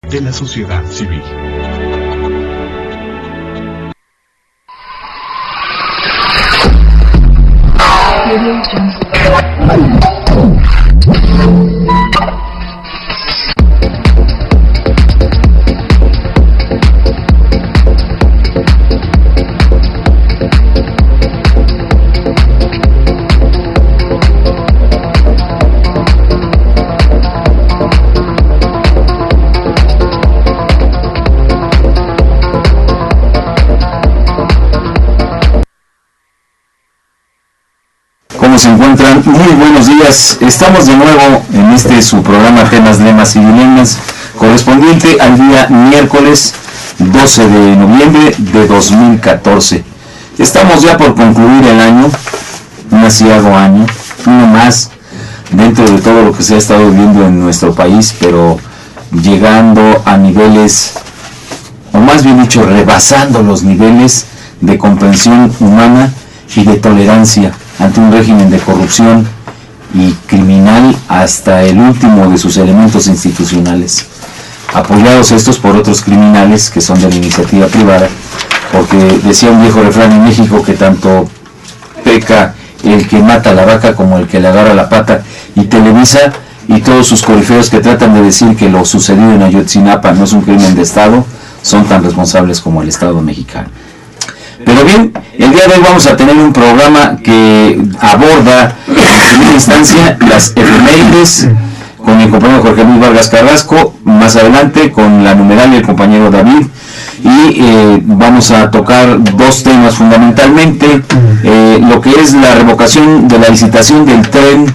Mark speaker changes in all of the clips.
Speaker 1: de la sociedad civil.
Speaker 2: Se encuentran muy buenos días. Estamos de nuevo en su programa Temas, Lemas y Dilemas, correspondiente al día miércoles 12 de noviembre de 2014. Estamos ya por concluir el año, un asiago año, uno más dentro de todo lo que se ha estado viviendo en nuestro país, pero llegando a niveles, o más bien dicho, rebasando los niveles de comprensión humana y de tolerancia ante un régimen de corrupción y criminal hasta el último de sus elementos institucionales, apoyados estos por otros criminales que son de la iniciativa privada, porque decía un viejo refrán en México que tanto peca el que mata a la vaca como el que le agarra la pata, y Televisa y todos sus corifeos que tratan de decir que lo sucedido en Ayotzinapa no es un crimen de Estado, son tan responsables como el Estado mexicano. Pero bien, el día de hoy vamos a tener un programa que aborda en primera instancia las efemérides con el compañero Jorge Luis Vargas Carrasco, más adelante con la numeral y el compañero David, y vamos a tocar dos temas fundamentalmente, lo que es la revocación de la licitación del tren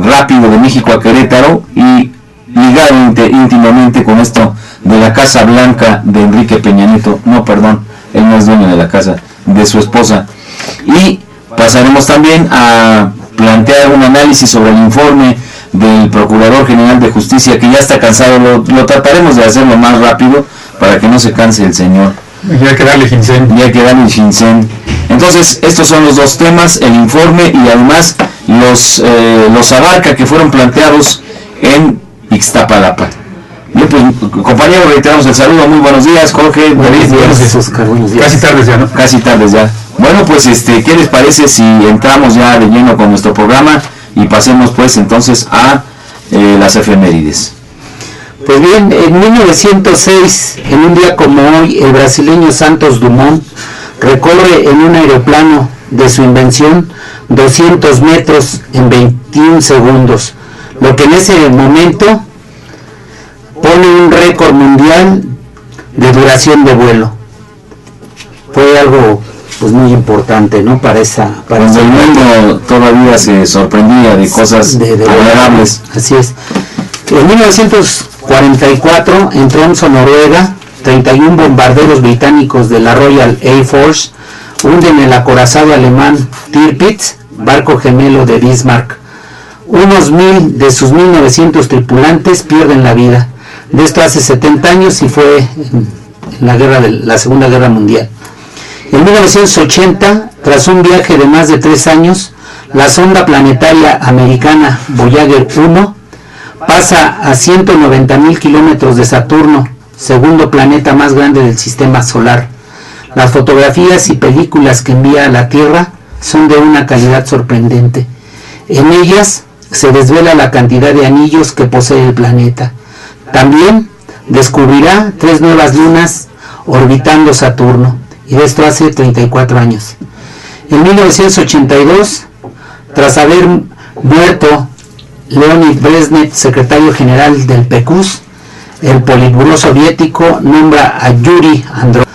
Speaker 2: rápido de México a Querétaro, y ligado íntimamente con esto de la Casa Blanca de Enrique Peña Nieto, él no es dueño de la casa, de su esposa. Y pasaremos también a plantear un análisis sobre el informe del Procurador General de Justicia, que ya está cansado. Lo trataremos de hacerlo más rápido para que no se canse el señor.
Speaker 3: Ya hay que darle ginseng.
Speaker 2: Entonces, estos son los dos temas, el informe y además los abarca que fueron planteados en Ixtapalapa. Bien, pues, compañero, reiteramos el saludo. Muy buenos días, Jorge.
Speaker 3: Buenos días, Oscar. Buenos días. Casi tardes ya, ¿no?
Speaker 2: Casi tardes ya. Bueno, pues, ¿qué les parece si entramos ya de lleno con nuestro programa y pasemos, pues, entonces a las efemérides?
Speaker 4: Pues bien, en 1906, en un día como hoy, el brasileño Santos Dumont recorre en un aeroplano de su invención 200 metros en 21 segundos, lo que en ese momento pone un récord mundial de duración de vuelo. Fue algo pues muy importante, ¿no? Para
Speaker 2: el mundo todavía se sorprendía de cosas agradables.
Speaker 4: Así es. En 1944, en Tromsø, Noruega, 31 bombarderos británicos de la Royal Air Force hunden el acorazado alemán Tirpitz, barco gemelo de Bismarck. Unos 1000 de sus 1900 tripulantes pierden la vida. De esto hace 70 años y fue en la Segunda Guerra Mundial. En 1980, tras un viaje de más de 3 años, la sonda planetaria americana Voyager 1 pasa a 190.000 kilómetros de Saturno, segundo planeta más grande del sistema solar. Las fotografías y películas que envía a la Tierra son de una calidad sorprendente. En ellas se desvela la cantidad de anillos que posee el planeta. También descubrirá 3 nuevas lunas orbitando Saturno, y de esto hace 34 años. En 1982, tras haber muerto Leonid Brezhnev, secretario general del PECUS, el Politburó soviético nombra a Yuri Andropov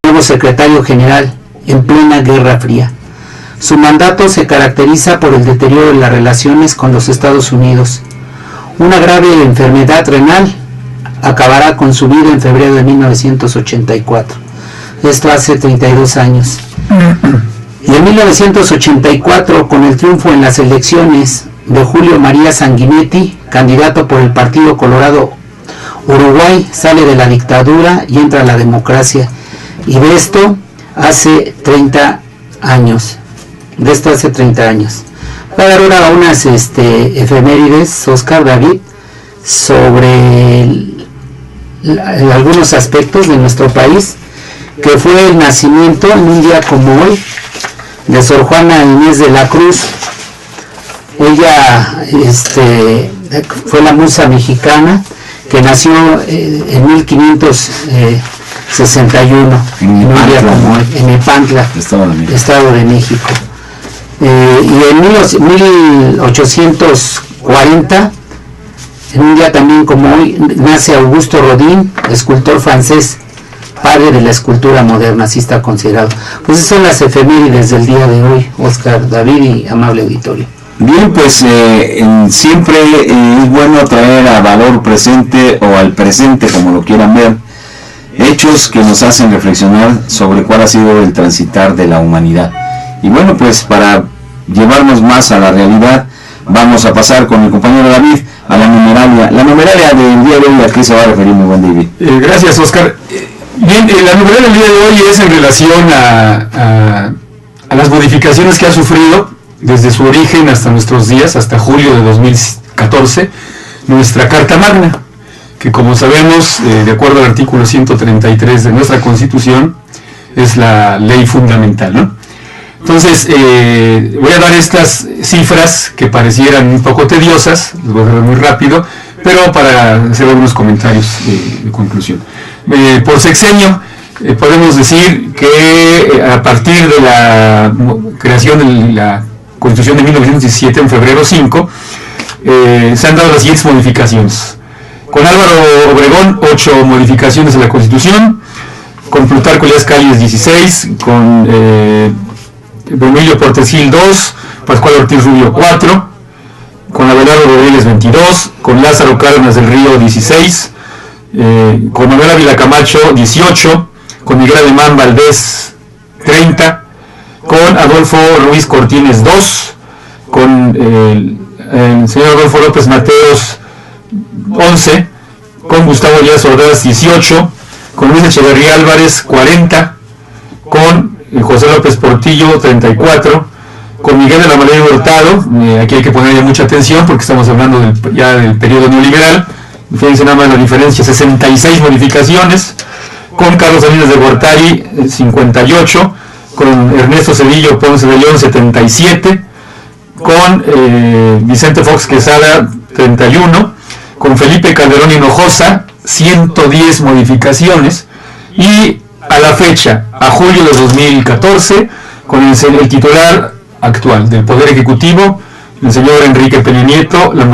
Speaker 4: nuevo secretario general en plena Guerra Fría. Su mandato se caracteriza por el deterioro de las relaciones con los Estados Unidos. Una grave enfermedad renal acabará con su vida en febrero de 1984. Esto hace 32 años. Y en 1984, con el triunfo en las elecciones de Julio María Sanguinetti, candidato por el Partido Colorado, Uruguay sale de la dictadura y entra a la democracia. Y de esto hace 30 años. Voy a dar ahora unas efemérides, Oscar, David, sobre algunos aspectos de nuestro país, que fue el nacimiento en un día como hoy de Sor Juana Inés de la Cruz. Ella fue la musa mexicana que nació en 1561 en un día como hoy, en Nepantla, Estado de México. Y en 1840, en un día también como hoy, nace Augusto Rodin, escultor francés, padre de la escultura moderna, así está considerado. Pues esas son las efemérides del día de hoy, Oscar, David y amable auditorio.
Speaker 2: Bien, pues siempre es bueno traer a valor presente o al presente, como lo quieran ver, hechos que nos hacen reflexionar sobre cuál ha sido el transitar de la humanidad. Y bueno, pues para llevarnos más a la realidad, vamos a pasar con el compañero David a la numeralia. La numeralia del día de hoy, ¿a qué se va a referir, mi buen David?
Speaker 3: Gracias, Oscar. Bien, la numeralia del día de hoy es en relación a las modificaciones que ha sufrido desde su origen hasta nuestros días, hasta julio de 2014, nuestra Carta Magna, que como sabemos, de acuerdo al artículo 133 de nuestra Constitución, es la ley fundamental, ¿no? Entonces, voy a dar estas cifras que parecieran un poco tediosas, las voy a dar muy rápido, pero para hacer algunos comentarios de conclusión. Por sexenio, podemos decir que a partir de la creación de la Constitución de 1917, en febrero 5, se han dado las siguientes modificaciones. Con Álvaro Obregón, 8 modificaciones a la Constitución, con Plutarco Elías Calles, 16, con Emilio Portes Gil, 2, Pascual Ortiz Rubio, 4, con Abelardo Rodríguez, 22, con Lázaro Cárdenas del Río, 16, con Manuel Ávila Camacho, 18, con Miguel Alemán Valdés, 30, con Adolfo Ruiz Cortines, 2, con el señor Adolfo López Mateos, 11, con Gustavo Díaz Ordaz, 18, con Luis Echeverría Álvarez, 40, con José López Portillo, 34, con Miguel de la Madrid Hurtado, aquí hay que ponerle mucha atención porque estamos hablando ya del periodo neoliberal, fíjense nada más la diferencia, 66 modificaciones, con Carlos Salinas de Gortari, 58, con Ernesto Cedillo Ponce de León, 77, con Vicente Fox Quesada, 31, con Felipe Calderón Hinojosa, 110 modificaciones, y a la fecha, a julio de 2014, con el titular actual del Poder Ejecutivo, el señor Enrique Peña Nieto, la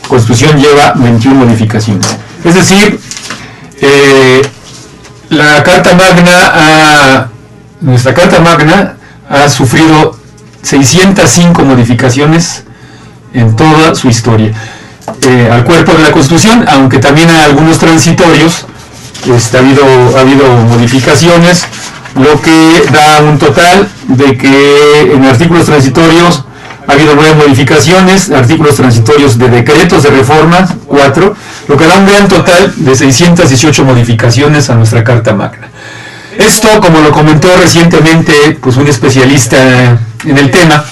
Speaker 3: Constitución lleva 21 modificaciones. Es decir, nuestra Carta Magna ha sufrido 605 modificaciones en toda su historia. Al cuerpo de la Constitución, aunque también hay algunos transitorios, ha habido modificaciones, lo que da un total de que en artículos transitorios ha habido 9 modificaciones, artículos transitorios de decretos de reforma, 4, lo que da un gran total de 618 modificaciones a nuestra Carta Magna. Esto, como lo comentó recientemente pues un especialista en el tema,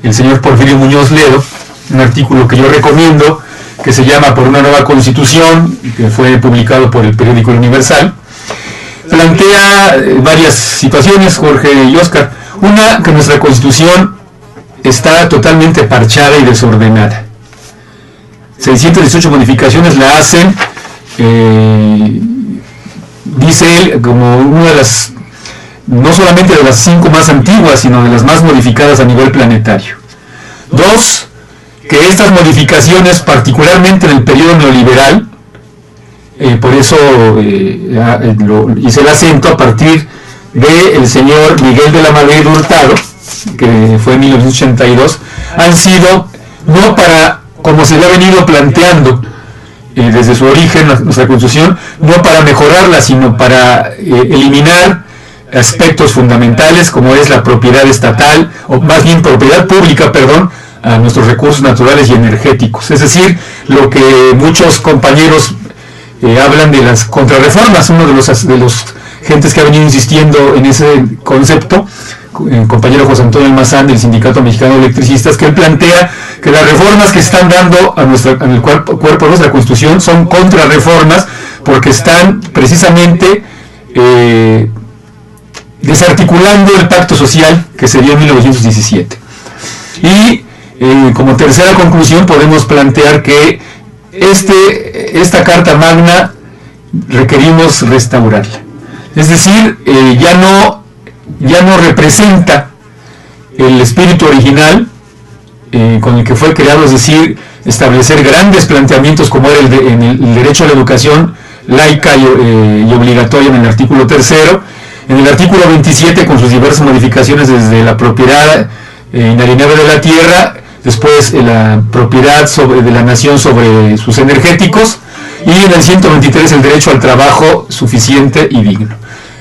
Speaker 3: el señor Porfirio Muñoz Ledo, un artículo que yo recomiendo, que se llama Por una nueva Constitución, que fue publicado por el periódico El Universal, plantea varias situaciones, Jorge y Oscar. Una, que nuestra Constitución está totalmente parchada y desordenada. 618 modificaciones la hacen, dice él, como una de las, no solamente de las 5 más antiguas, sino de las más modificadas a nivel planetario. 2, que estas modificaciones, particularmente en el periodo neoliberal, por eso hice el acento a partir del señor Miguel de la Madrid Hurtado, que fue en 1982, han sido, no para, como se le ha venido planteando desde su origen, nuestra Constitución, no para mejorarla, sino para eliminar aspectos fundamentales como es la propiedad estatal, o más bien propiedad pública, perdón, a nuestros recursos naturales y energéticos. Es decir, lo que muchos compañeros hablan de las contrarreformas, uno de los gentes que ha venido insistiendo en ese concepto, el compañero José Antonio Almazán del Sindicato Mexicano de Electricistas, que él plantea que las reformas que están dando en el cuerpo de nuestra Constitución son contrarreformas porque están precisamente desarticulando el pacto social que se dio en 1917. Y como tercera conclusión podemos plantear que esta Carta Magna requerimos restaurarla. Es decir, ya no representa el espíritu original con el que fue creado, es decir, establecer grandes planteamientos como era el derecho a la educación laica y obligatoria en el artículo 3º, en el artículo 27 con sus diversas modificaciones desde la propiedad inalienable de la tierra, después la propiedad de la nación sobre sus energéticos, y en el 123 el derecho al trabajo suficiente y digno.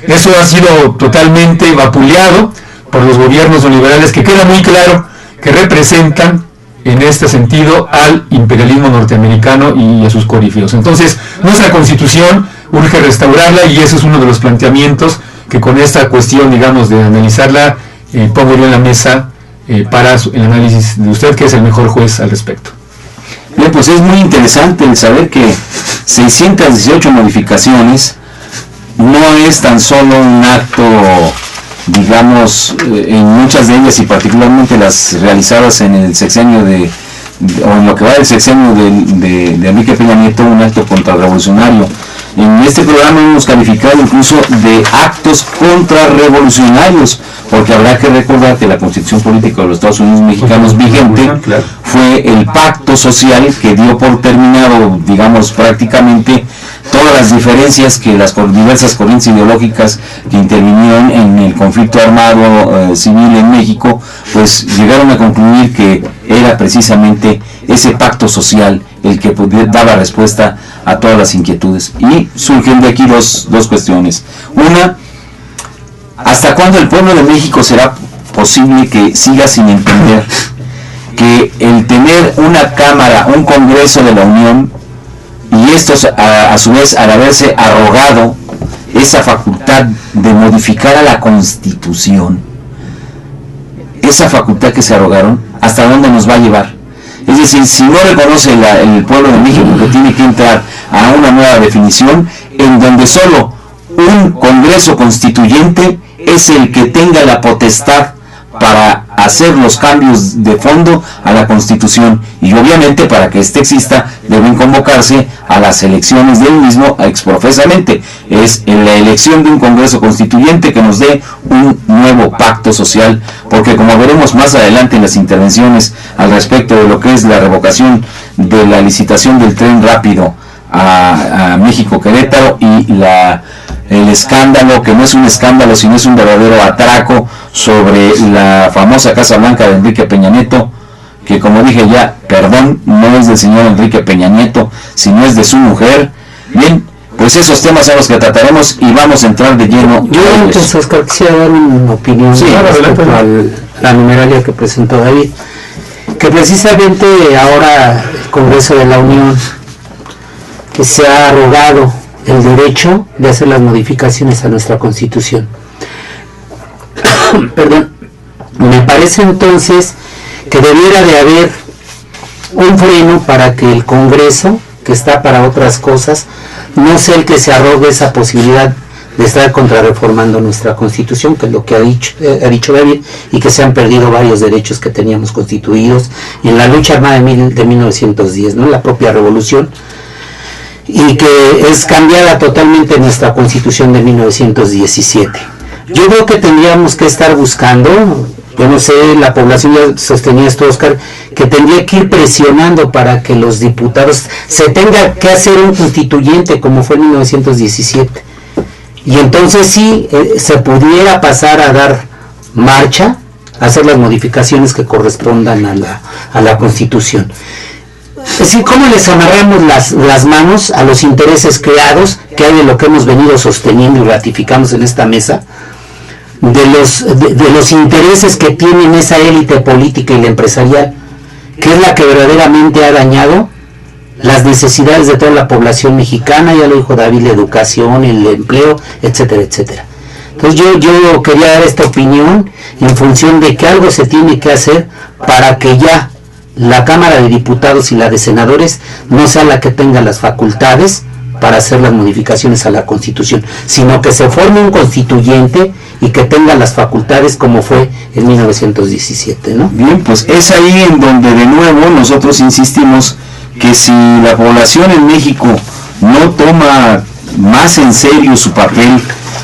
Speaker 3: Eso ha sido totalmente vapuleado por los gobiernos neoliberales, que queda muy claro que representan en este sentido al imperialismo norteamericano y a sus corifeos. Entonces, nuestra Constitución urge restaurarla, y ese es uno de los planteamientos que con esta cuestión, digamos, de analizarla, pongo yo en la mesa para el análisis de usted, que es el mejor juez al respecto.
Speaker 2: Bien, pues es muy interesante el saber que 618 modificaciones no es tan solo un acto, digamos, en muchas de ellas, y particularmente las realizadas en el sexenio o en lo que va del sexenio de Enrique Peña Nieto, un acto contrarrevolucionario. En este programa hemos calificado incluso de actos contrarrevolucionarios, porque habrá que recordar que la Constitución Política de los Estados Unidos Mexicanos vigente fue el pacto social que dio por terminado, digamos, prácticamente todas las diferencias que las diversas corrientes ideológicas que intervinieron en el conflicto armado civil en México, pues llegaron a concluir que era precisamente ese pacto social el que daba respuesta a todas las inquietudes. Y surgen de aquí dos cuestiones. Una, ¿hasta cuándo el pueblo de México será posible que siga sin entender que el tener una Cámara, un Congreso de la Unión, y estos a su vez, al haberse arrogado esa facultad de modificar a la Constitución, esa facultad que se arrogaron, ¿hasta dónde nos va a llevar? Es decir, si no reconoce el pueblo de México que tiene que entrar a una nueva definición en donde solo un Congreso Constituyente es el que tenga la potestad para hacer los cambios de fondo a la Constitución, y obviamente para que éste exista deben convocarse a las elecciones del mismo exprofesamente. Es en la elección de un Congreso Constituyente que nos dé un nuevo pacto social, porque como veremos más adelante en las intervenciones al respecto de lo que es la revocación de la licitación del tren rápido a México-Querétaro y el escándalo, que no es un escándalo sino es un verdadero atraco sobre la famosa Casa Blanca de Enrique Peña Nieto, que como dije ya, perdón, no es del señor Enrique Peña Nieto, sino es de su mujer. Bien, pues esos temas son los que trataremos y vamos a entrar de lleno.
Speaker 4: Yo antes, Oscar, quisiera dar una opinión respecto a la numeralia que presentó David, que precisamente ahora el Congreso de la Unión, que se ha arrogado el derecho de hacer las modificaciones a nuestra Constitución. Perdón. Me parece entonces que debiera de haber un freno para que el Congreso, que está para otras cosas, no sea el que se arrogue esa posibilidad de estar contrarreformando nuestra Constitución, que es lo que ha dicho David, y que se han perdido varios derechos que teníamos constituidos en la lucha armada de 1910, ¿no? La propia revolución, y que es cambiada totalmente nuestra Constitución de 1917. Yo creo que tendríamos que estar buscando, yo no sé, la población ya sostenía esto, Oscar, que tendría que ir presionando para que los diputados se tenga que hacer un constituyente como fue en 1917. Y entonces sí, se pudiera pasar a dar marcha, a hacer las modificaciones que correspondan a la Constitución. Es decir, ¿cómo les amarramos las manos a los intereses creados que hay de lo que hemos venido sosteniendo y ratificamos en esta mesa? De los intereses que tienen esa élite política y la empresarial, que es la que verdaderamente ha dañado las necesidades de toda la población mexicana, ya lo dijo David, la educación, el empleo, etcétera, etcétera. Entonces yo quería dar esta opinión en función de que algo se tiene que hacer para que ya la Cámara de Diputados y la de Senadores no sea la que tenga las facultades para hacer las modificaciones a la Constitución, sino que se forme un constituyente y que tenga las facultades como fue en 1917, ¿no?
Speaker 2: Bien, pues es ahí en donde de nuevo nosotros insistimos que si la población en México no toma más en serio su papel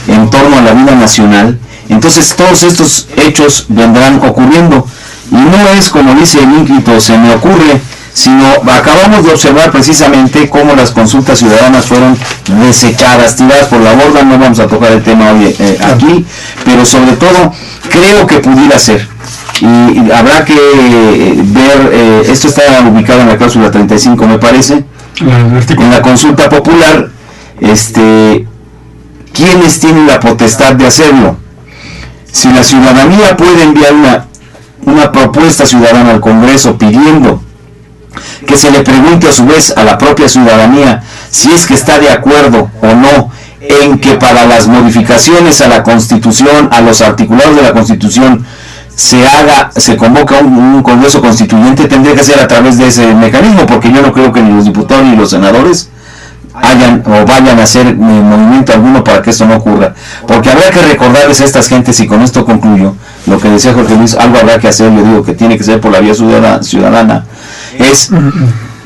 Speaker 2: en torno a la vida nacional, entonces todos estos hechos vendrán ocurriendo. Y no es, como dice el ínclito, se me ocurre, sino acabamos de observar precisamente cómo las consultas ciudadanas fueron desechadas, tiradas por la borda. No vamos a tocar el tema hoy aquí, pero sobre todo creo que pudiera ser, y habrá que ver, esto está ubicado en la cláusula 35 me parece, en la consulta popular, ¿quiénes tienen la potestad de hacerlo? Si la ciudadanía puede enviar una propuesta ciudadana al Congreso pidiendo que se le pregunte a su vez a la propia ciudadanía si es que está de acuerdo o no en que para las modificaciones a la Constitución, a los articulados de la Constitución, se convoca un Congreso Constituyente, tendría que ser a través de ese mecanismo, porque yo no creo que ni los diputados ni los senadores vayan a hacer movimiento alguno para que esto no ocurra, porque habrá que recordarles a estas gentes, y con esto concluyo lo que decía Jorge Luis, algo habrá que hacer, yo digo que tiene que ser por la vía ciudadana, es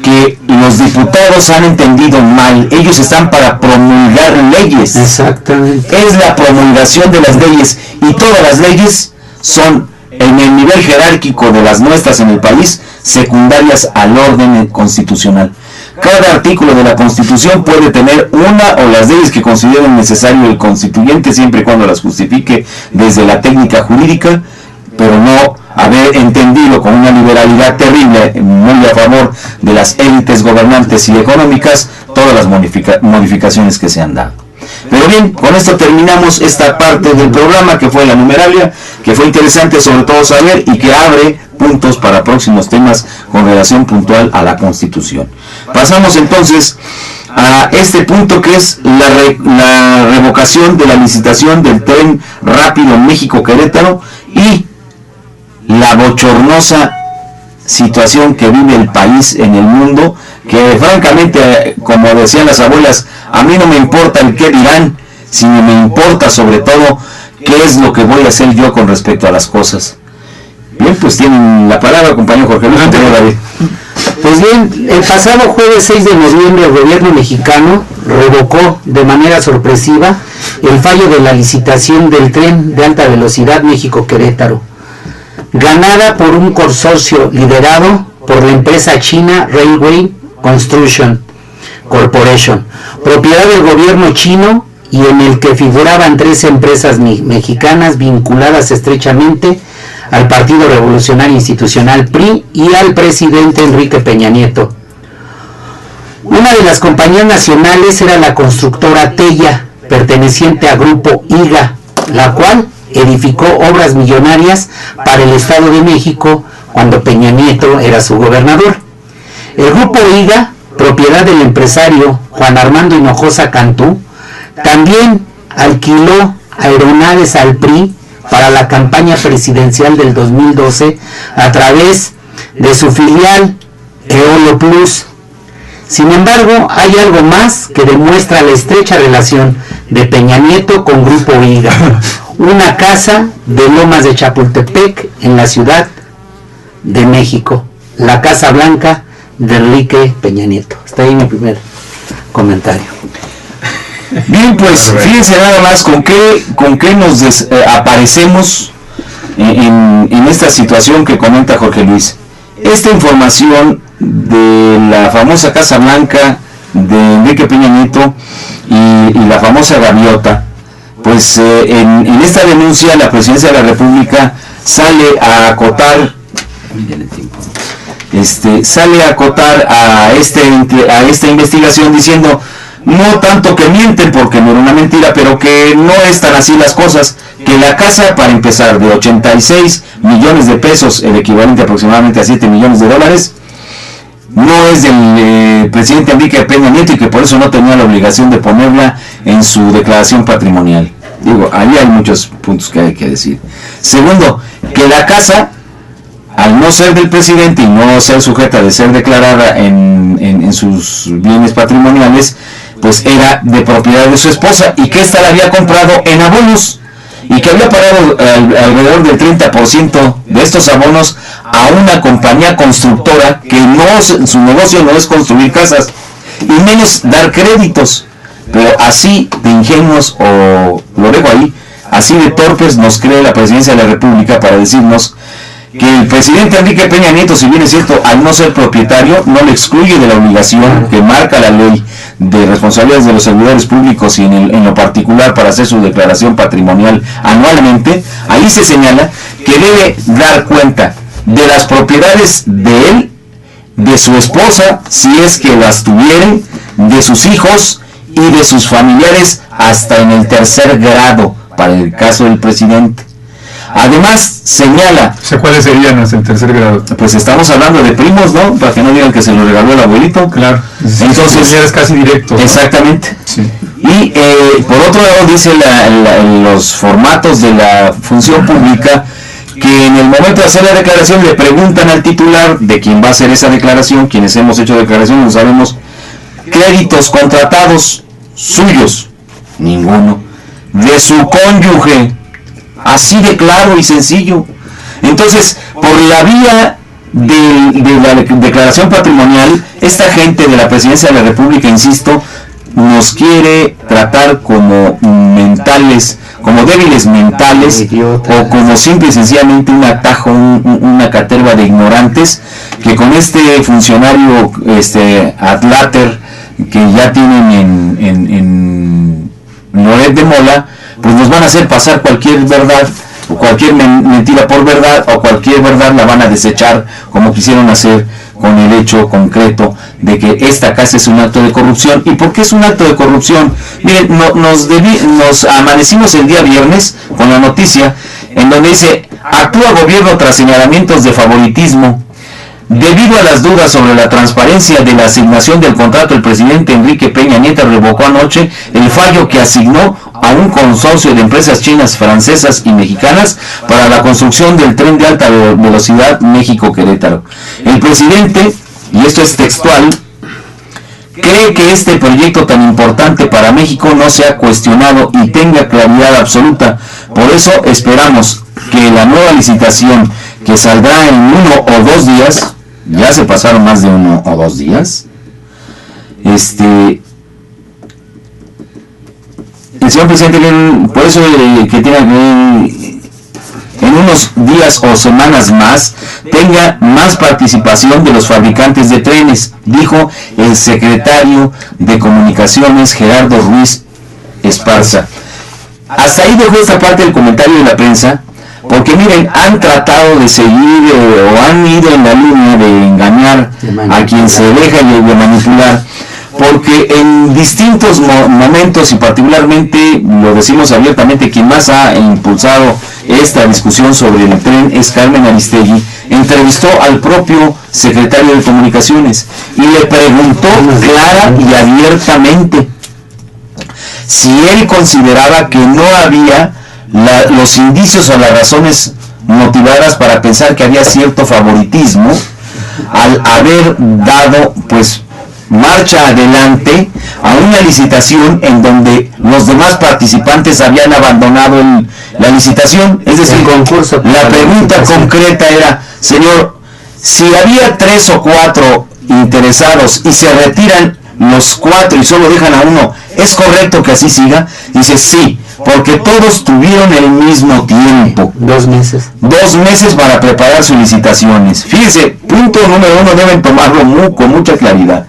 Speaker 2: que los diputados han entendido mal, ellos están para promulgar leyes.
Speaker 4: Exactamente.
Speaker 2: Es la promulgación de las leyes, y todas las leyes son, en el nivel jerárquico de las nuestras en el país, secundarias al orden constitucional. Cada artículo de la Constitución puede tener una o las leyes que consideren necesario el constituyente, siempre y cuando las justifique desde la técnica jurídica, pero no haber entendido con una liberalidad terrible, muy a favor de las élites gobernantes y económicas, todas las modificaciones que se han dado. Pero bien, con esto terminamos esta parte del programa, que fue la numeralia, que fue interesante sobre todo saber, y que abre puntos para próximos temas con relación puntual a la Constitución. Pasamos entonces a este punto, que es la revocación de la licitación del tren rápido México-Querétaro y la bochornosa situación que vive el país en el mundo, que francamente, como decían las abuelas, a mí no me importa el qué dirán, sino me importa sobre todo qué es lo que voy a hacer yo con respecto a las cosas. Bien, pues tienen la palabra, compañero Jorge Luis. David.
Speaker 4: Pues bien, el pasado jueves 6 de noviembre el gobierno mexicano revocó de manera sorpresiva el fallo de la licitación del tren de alta velocidad México-Querétaro, ganada por un consorcio liderado por la empresa china Railway Construction Corporation, propiedad del gobierno chino, y en el que figuraban 3 empresas mexicanas vinculadas estrechamente al Partido Revolucionario Institucional PRI y al presidente Enrique Peña Nieto. Una de las compañías nacionales era la constructora Tella, perteneciente a Grupo IGA, la cual edificó obras millonarias para el Estado de México cuando Peña Nieto era su gobernador. El Grupo IGA, propiedad del empresario Juan Armando Hinojosa Cantú, también alquiló aeronaves al PRI para la campaña presidencial del 2012 a través de su filial Eolo Plus. Sin embargo, hay algo más que demuestra la estrecha relación de Peña Nieto con Grupo IGA. Una casa de Lomas de Chapultepec en la Ciudad de México, la Casa Blanca de Enrique Peña Nieto. Está ahí mi primer comentario.
Speaker 2: Bien, pues fíjense nada más con qué nos aparecemos en esta situación que comenta Jorge Luis. Esta información de la famosa Casa Blanca de Enrique Peña Nieto y la famosa gaviota, pues en esta denuncia la Presidencia de la República sale a acotar a esta investigación, diciendo no tanto que mienten, porque no era una mentira, pero que no es tan así las cosas, que la casa, para empezar, de 86 millones de pesos, el equivalente aproximadamente a 7 millones de dólares, no es del presidente Enrique Peña Nieto, y que por eso no tenía la obligación de ponerla en su declaración patrimonial. Digo, ahí hay muchos puntos que hay que decir. Segundo, que la casa, al no ser del presidente y no ser sujeta de ser declarada en sus bienes patrimoniales, pues era de propiedad de su esposa y que ésta la había comprado en abonos y que había pagado alrededor del 30% de estos abonos a una compañía constructora que su negocio no es construir casas y menos dar créditos. Pero así de ingenuos, o lo dejo ahí, así de torpes nos cree la presidencia de la República para decirnos que el presidente Enrique Peña Nieto, si bien es cierto, al no ser propietario, no le excluye de la obligación que marca la ley de responsabilidades de los servidores públicos y en lo particular para hacer su declaración patrimonial anualmente. Ahí se señala que debe dar cuenta de las propiedades de él, de su esposa, si es que las tuviere, de sus hijos y de sus familiares hasta en el tercer grado, para el caso del presidente. Además, señala...
Speaker 3: ¿Cuáles serían hasta el tercer grado?
Speaker 2: Pues estamos hablando de primos, ¿no? Para que no digan que se lo regaló el abuelito.
Speaker 3: Claro.
Speaker 2: Entonces,
Speaker 3: es casi directo, ¿no?
Speaker 2: Exactamente.
Speaker 3: Sí.
Speaker 2: Y por otro lado, dice los formatos de la función pública que en el momento de hacer la declaración le preguntan al titular de quién va a hacer esa declaración, quienes hemos hecho declaración, no sabemos, créditos contratados suyos, ninguno, de su cónyuge, así de claro y sencillo. Entonces, por la vía de la declaración patrimonial, esta gente de la presidencia de la República, insisto, nos quiere tratar como mentales, como débiles mentales, o como simple y sencillamente un atajo, una caterva de ignorantes, que con este funcionario Atláter que ya tienen en Loret de Mola, pues nos van a hacer pasar cualquier verdad, o cualquier mentira por verdad, o cualquier verdad la van a desechar, como quisieron hacer con el hecho concreto de que esta casa es un acto de corrupción. ¿Y por qué es un acto de corrupción? Miren, nos amanecimos el día viernes con la noticia en donde dice: actúa gobierno tras señalamientos de favoritismo. Debido a las dudas sobre la transparencia de la asignación del contrato, el presidente Enrique Peña Nieto revocó anoche el fallo que asignó a un consorcio de empresas chinas, francesas y mexicanas para la construcción del tren de alta velocidad México-Querétaro. El presidente, y esto es textual, cree que este proyecto tan importante para México no sea cuestionado y tenga claridad absoluta. Por eso esperamos que la nueva licitación, que saldrá en 1 o 2 días, ya se pasaron más de 1 o 2 días, el señor presidente, por eso que tenga en unos días o semanas más tenga más participación de los fabricantes de trenes, dijo el secretario de Comunicaciones Gerardo Ruiz Esparza. Hasta ahí dejó esta parte del comentario de la prensa, porque miren, han tratado de seguir o han ido en la línea de engañar a quien se deja y de manipular, porque en distintos momentos, y particularmente lo decimos abiertamente, quien más ha impulsado esta discusión sobre el tren es Carmen Aristegui, entrevistó al propio secretario de Comunicaciones y le preguntó clara y abiertamente si él consideraba que no había los indicios o las razones motivadas para pensar que había cierto favoritismo al haber dado pues marcha adelante a una licitación en donde los demás participantes habían abandonado la licitación. Es decir, la pregunta concreta era: señor, si había 3 o 4 interesados y se retiran los 4 y solo dejan a uno, ¿es correcto que así siga? Dice: sí, porque todos tuvieron el mismo tiempo.
Speaker 4: 2 meses.
Speaker 2: 2 meses para preparar sus licitaciones. Fíjense, punto número 1, deben tomarlo con mucha claridad.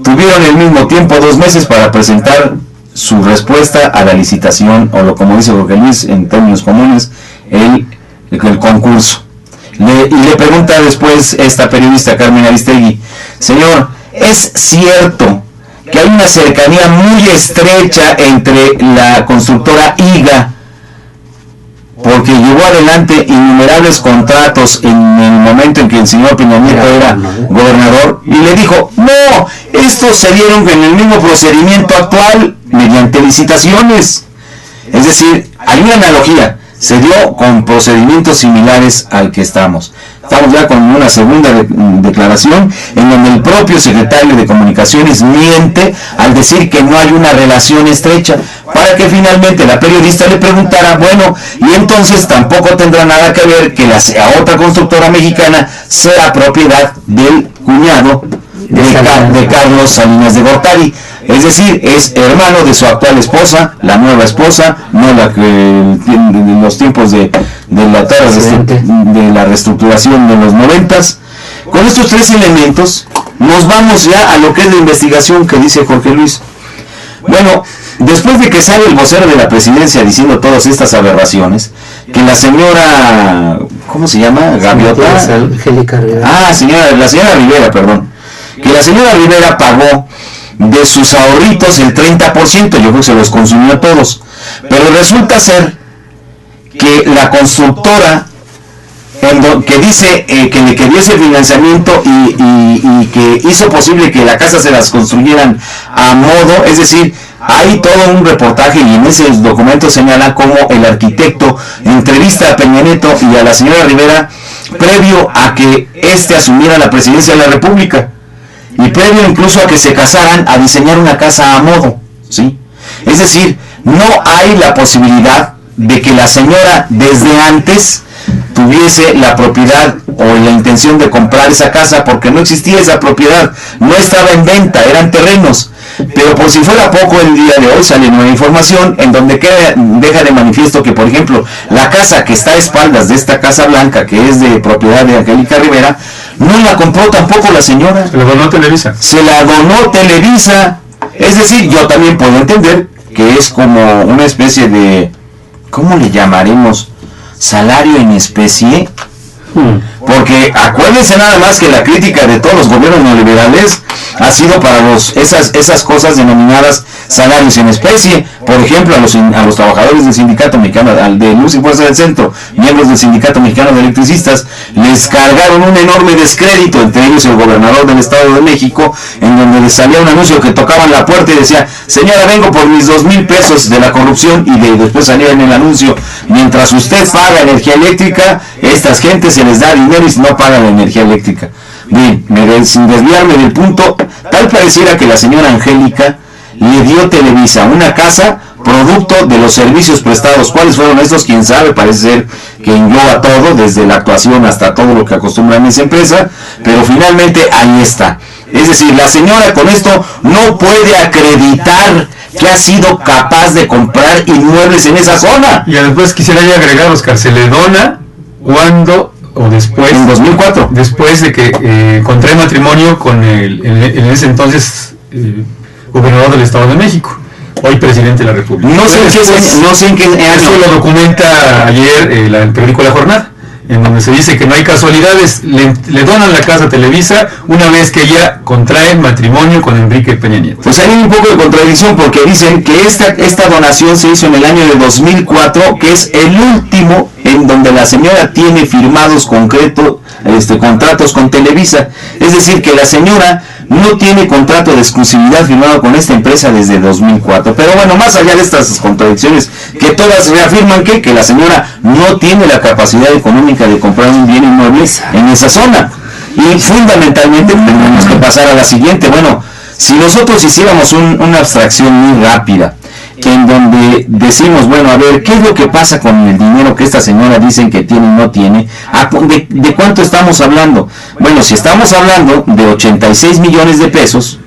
Speaker 2: Tuvieron el mismo tiempo, 2 meses, para presentar su respuesta a la licitación, o lo como dice Jorge Luis en términos comunes, el concurso. Y le pregunta después esta periodista Carmen Aristegui: señor, ¿es cierto que hay una cercanía muy estrecha entre la constructora IGA, porque llevó adelante innumerables contratos en el momento en que el señor Peña Nieto era gobernador? Y le dijo: no, estos se dieron en el mismo procedimiento actual, mediante licitaciones. Es decir, hay una analogía. se dio con procedimientos similares al que estamos. Estamos ya con una segunda declaración en donde el propio secretario de Comunicaciones miente al decir que no hay una relación estrecha, para que finalmente la periodista le preguntara, bueno, y entonces tampoco tendrá nada que ver que la otra constructora mexicana sea propiedad del cuñado de Carlos Salinas de Gortari. Es decir, es hermano de su actual esposa, la nueva esposa, no la que en los tiempos de la reestructuración de los 90s. Con estos tres elementos nos vamos ya a lo que es la investigación que dice Jorge Luis. Bueno, después de que sale el vocero de la presidencia diciendo todas estas aberraciones, que la señora, ¿cómo se llama? Gaviota.
Speaker 4: Angélica Rivera.
Speaker 2: La señora Rivera, perdón. Que la señora Rivera pagó de sus ahorritos el 30%, yo creo que se los consumió todos. Pero resulta ser que la constructora que dice que dio ese financiamiento y que hizo posible que la casa se las construyeran a modo, es decir, hay todo un reportaje y en ese documento señala cómo el arquitecto entrevista a Peña Nieto y a la señora Rivera previo a que éste asumiera la presidencia de la República y previo incluso a que se casaran, a diseñar una casa a modo, ¿sí? Es decir, no hay la posibilidad de que la señora desde antes tuviese la propiedad o la intención de comprar esa casa, porque no existía esa propiedad, no estaba en venta, eran terrenos. Pero por si fuera poco, el día de hoy sale nueva información en donde deja de manifiesto que, por ejemplo, la casa que está a espaldas de esta Casa Blanca, que es de propiedad de Angélica Rivera, no la compró tampoco la señora.
Speaker 3: Se la donó Televisa.
Speaker 2: Se la donó Televisa. Es decir, yo también puedo entender que es como una especie de, ¿cómo le llamaremos? Salario en especie. Porque acuérdense nada más que la crítica de todos los gobiernos neoliberales ha sido para esas cosas denominadas salarios en especie. Por ejemplo, a los trabajadores del Sindicato Mexicano de Luz y Fuerza del Centro, miembros del Sindicato Mexicano de Electricistas, les cargaron un enorme descrédito, entre ellos el gobernador del Estado de México, en donde les salía un anuncio que tocaban la puerta y decía, señora, vengo por mis 2,000 pesos de la corrupción, y después salía en el anuncio, mientras usted paga energía eléctrica, estas gentes se les da dinero y no pagan la energía eléctrica. Bien, sin desviarme del punto, tal pareciera que la señora Angélica le dio Televisa una casa producto de los servicios prestados. ¿Cuáles fueron estos? Quién sabe, parece ser que engloba todo, desde la actuación hasta todo lo que acostumbran en esa empresa, pero finalmente ahí está. Es decir, la señora con esto no puede acreditar que ha sido capaz de comprar inmuebles en esa zona.
Speaker 3: Y después quisiera ya agregar, Oscar, se le dona cuando o después,
Speaker 2: en 2004,
Speaker 3: después de que contrae matrimonio con en ese entonces gobernador del Estado de México, hoy presidente de la República.
Speaker 2: No sé en qué año.
Speaker 3: Eso lo documenta ayer el periódico La Jornada, en donde se dice que no hay casualidades, le donan la casa a Televisa una vez que ella contrae matrimonio con Enrique Peña Nieto.
Speaker 2: Pues hay un poco de contradicción, porque dicen que esta donación se hizo en el año de 2004, que es el último en donde la señora tiene firmados contratos con Televisa. Es decir, que la señora no tiene contrato de exclusividad firmado con esta empresa desde 2004. Pero bueno, más allá de estas contradicciones, que todas reafirman que la señora no tiene la capacidad económica de comprar un bien inmueble en esa zona. Y fundamentalmente tenemos que pasar a la siguiente. Bueno, si nosotros hiciéramos una abstracción muy rápida, en donde decimos, bueno, a ver, ¿qué es lo que pasa con el dinero que esta señora dicen que tiene y no tiene? ¿De cuánto estamos hablando? Bueno, si estamos hablando de 86 millones de pesos,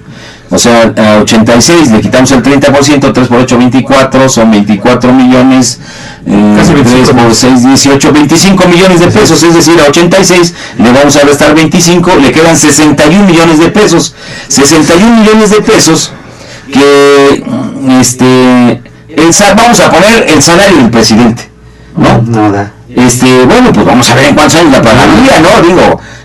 Speaker 2: o sea, a 86 le quitamos el 30%, 3 por 8, 24, son 24 millones, 3 por 6, 18, 25 millones de pesos, es decir, a 86 le vamos a restar 25, le quedan 61 millones de pesos. 61 millones de pesos que vamos a poner el salario del presidente, ¿no?
Speaker 4: No da.
Speaker 2: Bueno, pues vamos a ver en cuántos años la pagaría, ¿no?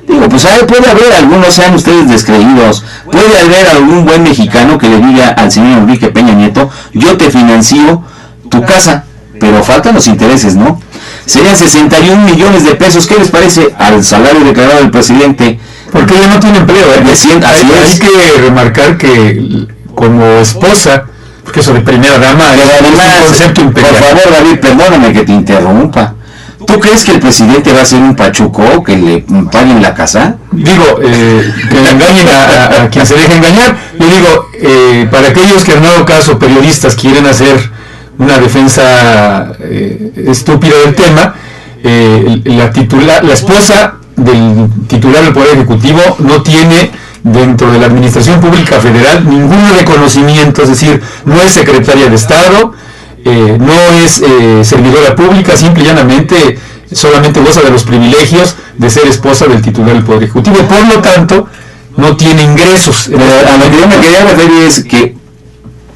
Speaker 2: Digo, pues puede haber algunos, sean ustedes descreídos, puede haber algún buen mexicano que le diga al señor Enrique Peña Nieto, yo te financio tu casa, pero faltan los intereses, ¿no? Serían 61 millones de pesos, ¿qué les parece al salario declarado del presidente?
Speaker 3: Porque ella no tiene empleo, ¿eh? Hay que remarcar que como esposa Porque eso de primera dama
Speaker 2: Pero además,
Speaker 3: es un concepto imperial.
Speaker 2: por favor, David, perdóname que te interrumpa. ¿Tú crees que el presidente va a ser un pachuco que le paguen la casa?
Speaker 3: Digo, que engañen a quien se deje engañar. Yo digo, para aquellos que en dado caso, periodistas, quieren hacer una defensa estúpida del tema, la esposa del titular del Poder Ejecutivo no tiene dentro de la Administración Pública Federal ningún reconocimiento, es decir, no es secretaria de Estado, no es servidora pública, simple y llanamente solamente goza de los privilegios de ser esposa del titular del Poder Ejecutivo, por lo tanto no tiene ingresos.
Speaker 2: A lo que yo me quería referir es que,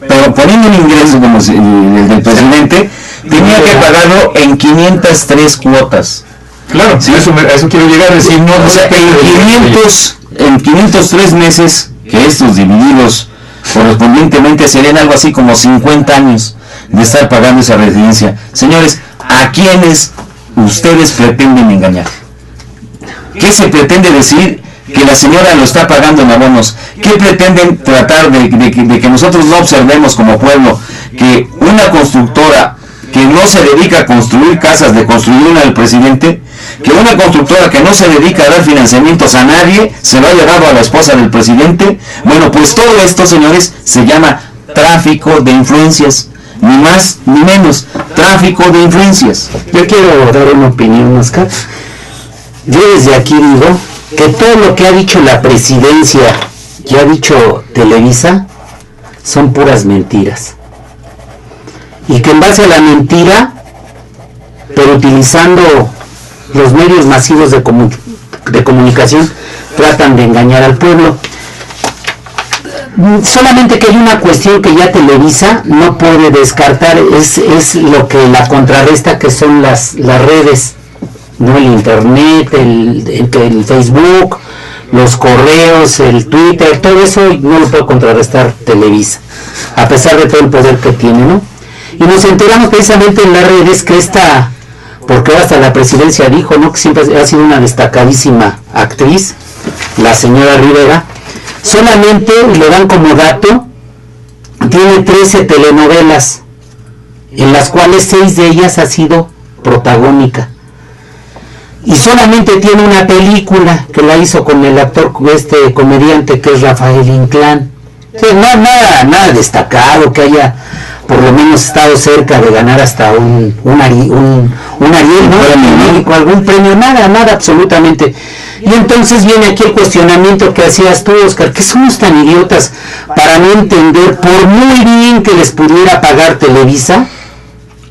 Speaker 2: pero poniendo un ingreso como el del presidente, tenía que pagarlo en 503 cuotas.
Speaker 3: Claro, sí, a eso quiero llegar a decir, no,
Speaker 2: o sea, en 503 meses, que estos divididos correspondientemente serían algo así como 50 años de estar pagando esa residencia. Señores, ¿a quiénes ustedes pretenden engañar? ¿Qué se pretende decir? Que la señora lo está pagando en abonos. ¿Qué pretenden tratar de que nosotros no observemos como pueblo? Que una constructora que no se dedica a construir casas, de construir una del presidente, que una constructora que no se dedica a dar financiamientos a nadie, se lo ha llevado a la esposa del presidente. Bueno, pues todo esto, señores, se llama tráfico de influencias. Ni más ni menos, tráfico de influencias.
Speaker 4: Yo quiero dar una opinión, Oscar. Yo desde aquí digo que todo lo que ha dicho la presidencia y ha dicho Televisa son puras mentiras. Y que en base a la mentira, pero utilizando los medios masivos de comunicación, tratan de engañar al pueblo. Solamente que hay una cuestión que ya Televisa no puede descartar, es lo que la contrarresta, que son las redes, no, el internet, el Facebook, los correos, el Twitter, todo eso no lo puede contrarrestar Televisa, a pesar de todo el poder que tiene, ¿no? Y nos enteramos precisamente en las redes que porque hasta la presidencia dijo, ¿no?, que siempre ha sido una destacadísima actriz, la señora Rivera. Solamente, le dan como dato, tiene 13 telenovelas, en las cuales 6 de ellas ha sido protagónica. Y solamente tiene una película que la hizo con el actor, comediante que es Rafael Inclán. O sea, nada destacado, que haya por lo menos estado cerca de ganar hasta un Ariel, ¿no? Algún premio, nada absolutamente. Y entonces viene aquí el cuestionamiento que hacías tú, Oscar, que somos tan idiotas para no entender, por muy bien que les pudiera pagar Televisa,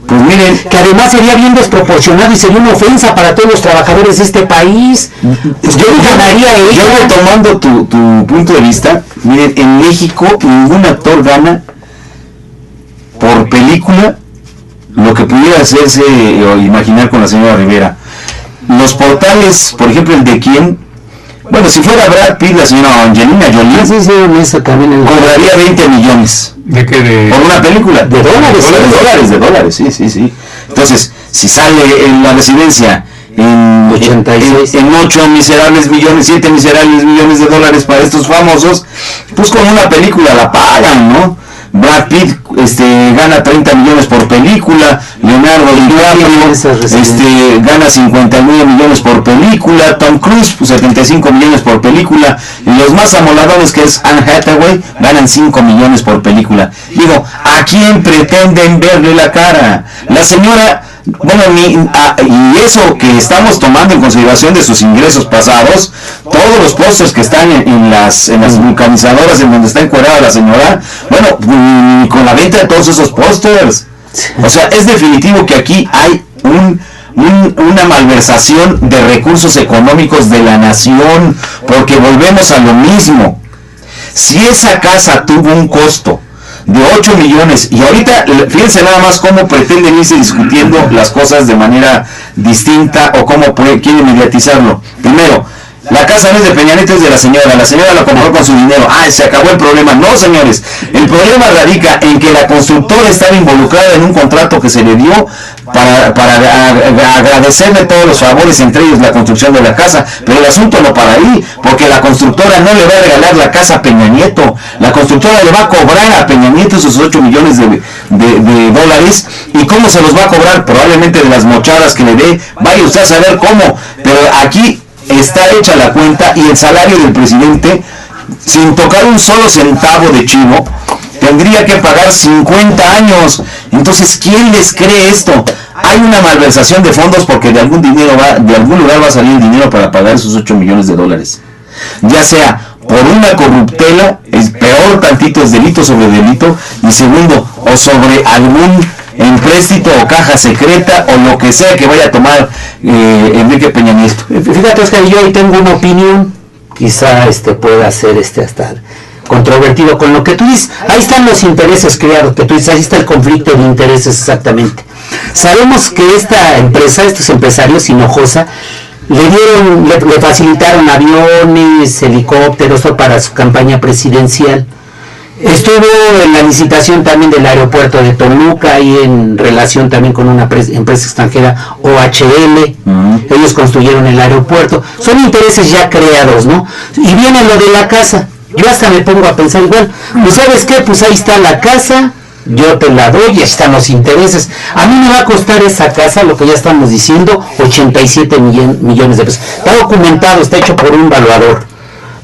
Speaker 2: pues miren,
Speaker 4: que además sería bien desproporcionado y sería una ofensa para todos los trabajadores de este país. Pues yo ganaría ella.
Speaker 2: Yo retomando tu punto de vista, miren, en México ningún actor gana por película lo que pudiera hacerse o imaginar con la señora Rivera. Los portales, por ejemplo el de quién, bueno, si fuera Brad Pitt, la señora Angelina Jolie,
Speaker 4: eso también
Speaker 2: cobraría 20 millones.
Speaker 3: ¿De qué?
Speaker 2: Por una película.
Speaker 4: De dólares,
Speaker 2: sí. Entonces, si sale en la residencia en
Speaker 4: 86,
Speaker 2: en 8 miserables millones, 7 miserables millones de dólares para estos famosos, pues con una película la pagan, ¿no? Brad Pitt gana 30 millones por película, Leonardo DiCaprio gana 59 millones por película, Tom Cruise pues 75 millones por película, y los más amoladores, que es Anne Hathaway, ganan 5 millones por película. Digo, ¿a quién pretenden verle la cara? La señora, bueno, y eso que estamos tomando en consideración de sus ingresos pasados, todos los pósters que están en las vulcanizadoras en donde está encuadrada la señora, bueno, con la venta de todos esos pósters, o sea, es definitivo que aquí hay una malversación de recursos económicos de la nación, porque volvemos a lo mismo. Si esa casa tuvo un costo de 8 millones, y ahorita fíjense nada más cómo pretenden irse discutiendo las cosas de manera distinta, o cómo quieren mediatizarlo. Primero, La casa no es de Peña Nieto, es de la señora la compró con su dinero. Se acabó el problema. No, señores, el problema radica en que la constructora estaba involucrada en un contrato que se le dio para agradecerle todos los favores, entre ellos la construcción de la casa, pero el asunto no para ahí, porque la constructora no le va a regalar la casa a Peña Nieto, la constructora le va a cobrar a Peña Nieto esos 8 millones de dólares. ¿Y cómo se los va a cobrar? Probablemente de las mochadas que le dé, vaya usted a saber cómo, pero aquí está hecha la cuenta, y el salario del presidente, sin tocar un solo centavo de chivo, tendría que pagar 50 años. Entonces, ¿quién les cree esto? Hay una malversación de fondos, porque de algún lugar va a salir el dinero para pagar esos 8 millones de dólares. Ya sea por una corruptela, es peor tantito, es delito sobre delito, y segundo, o sobre algún empréstito o caja secreta o lo que sea que vaya a tomar Enrique Peña Nieto.
Speaker 4: Fíjate, Oscar, yo ahí tengo una opinión, quizá pueda ser hasta controvertido con lo que tú dices. Ahí están los intereses creados, que tú dices, ahí está el conflicto de intereses exactamente. Sabemos que esta empresa, estos empresarios, Hinojosa, le facilitaron aviones, helicópteros para su campaña presidencial. Estuvo en la licitación también del aeropuerto de Toluca, y en relación también con una empresa extranjera, OHL. Ellos construyeron el aeropuerto. Son intereses ya creados, ¿no? Y viene lo de la casa. Yo hasta me pongo a pensar igual, pues ¿sabes qué? Pues ahí está la casa, yo te la doy, y ahí están los intereses. A mí me va a costar esa casa, lo que ya estamos diciendo, 87 millones de pesos. Está documentado, está hecho por un valuador,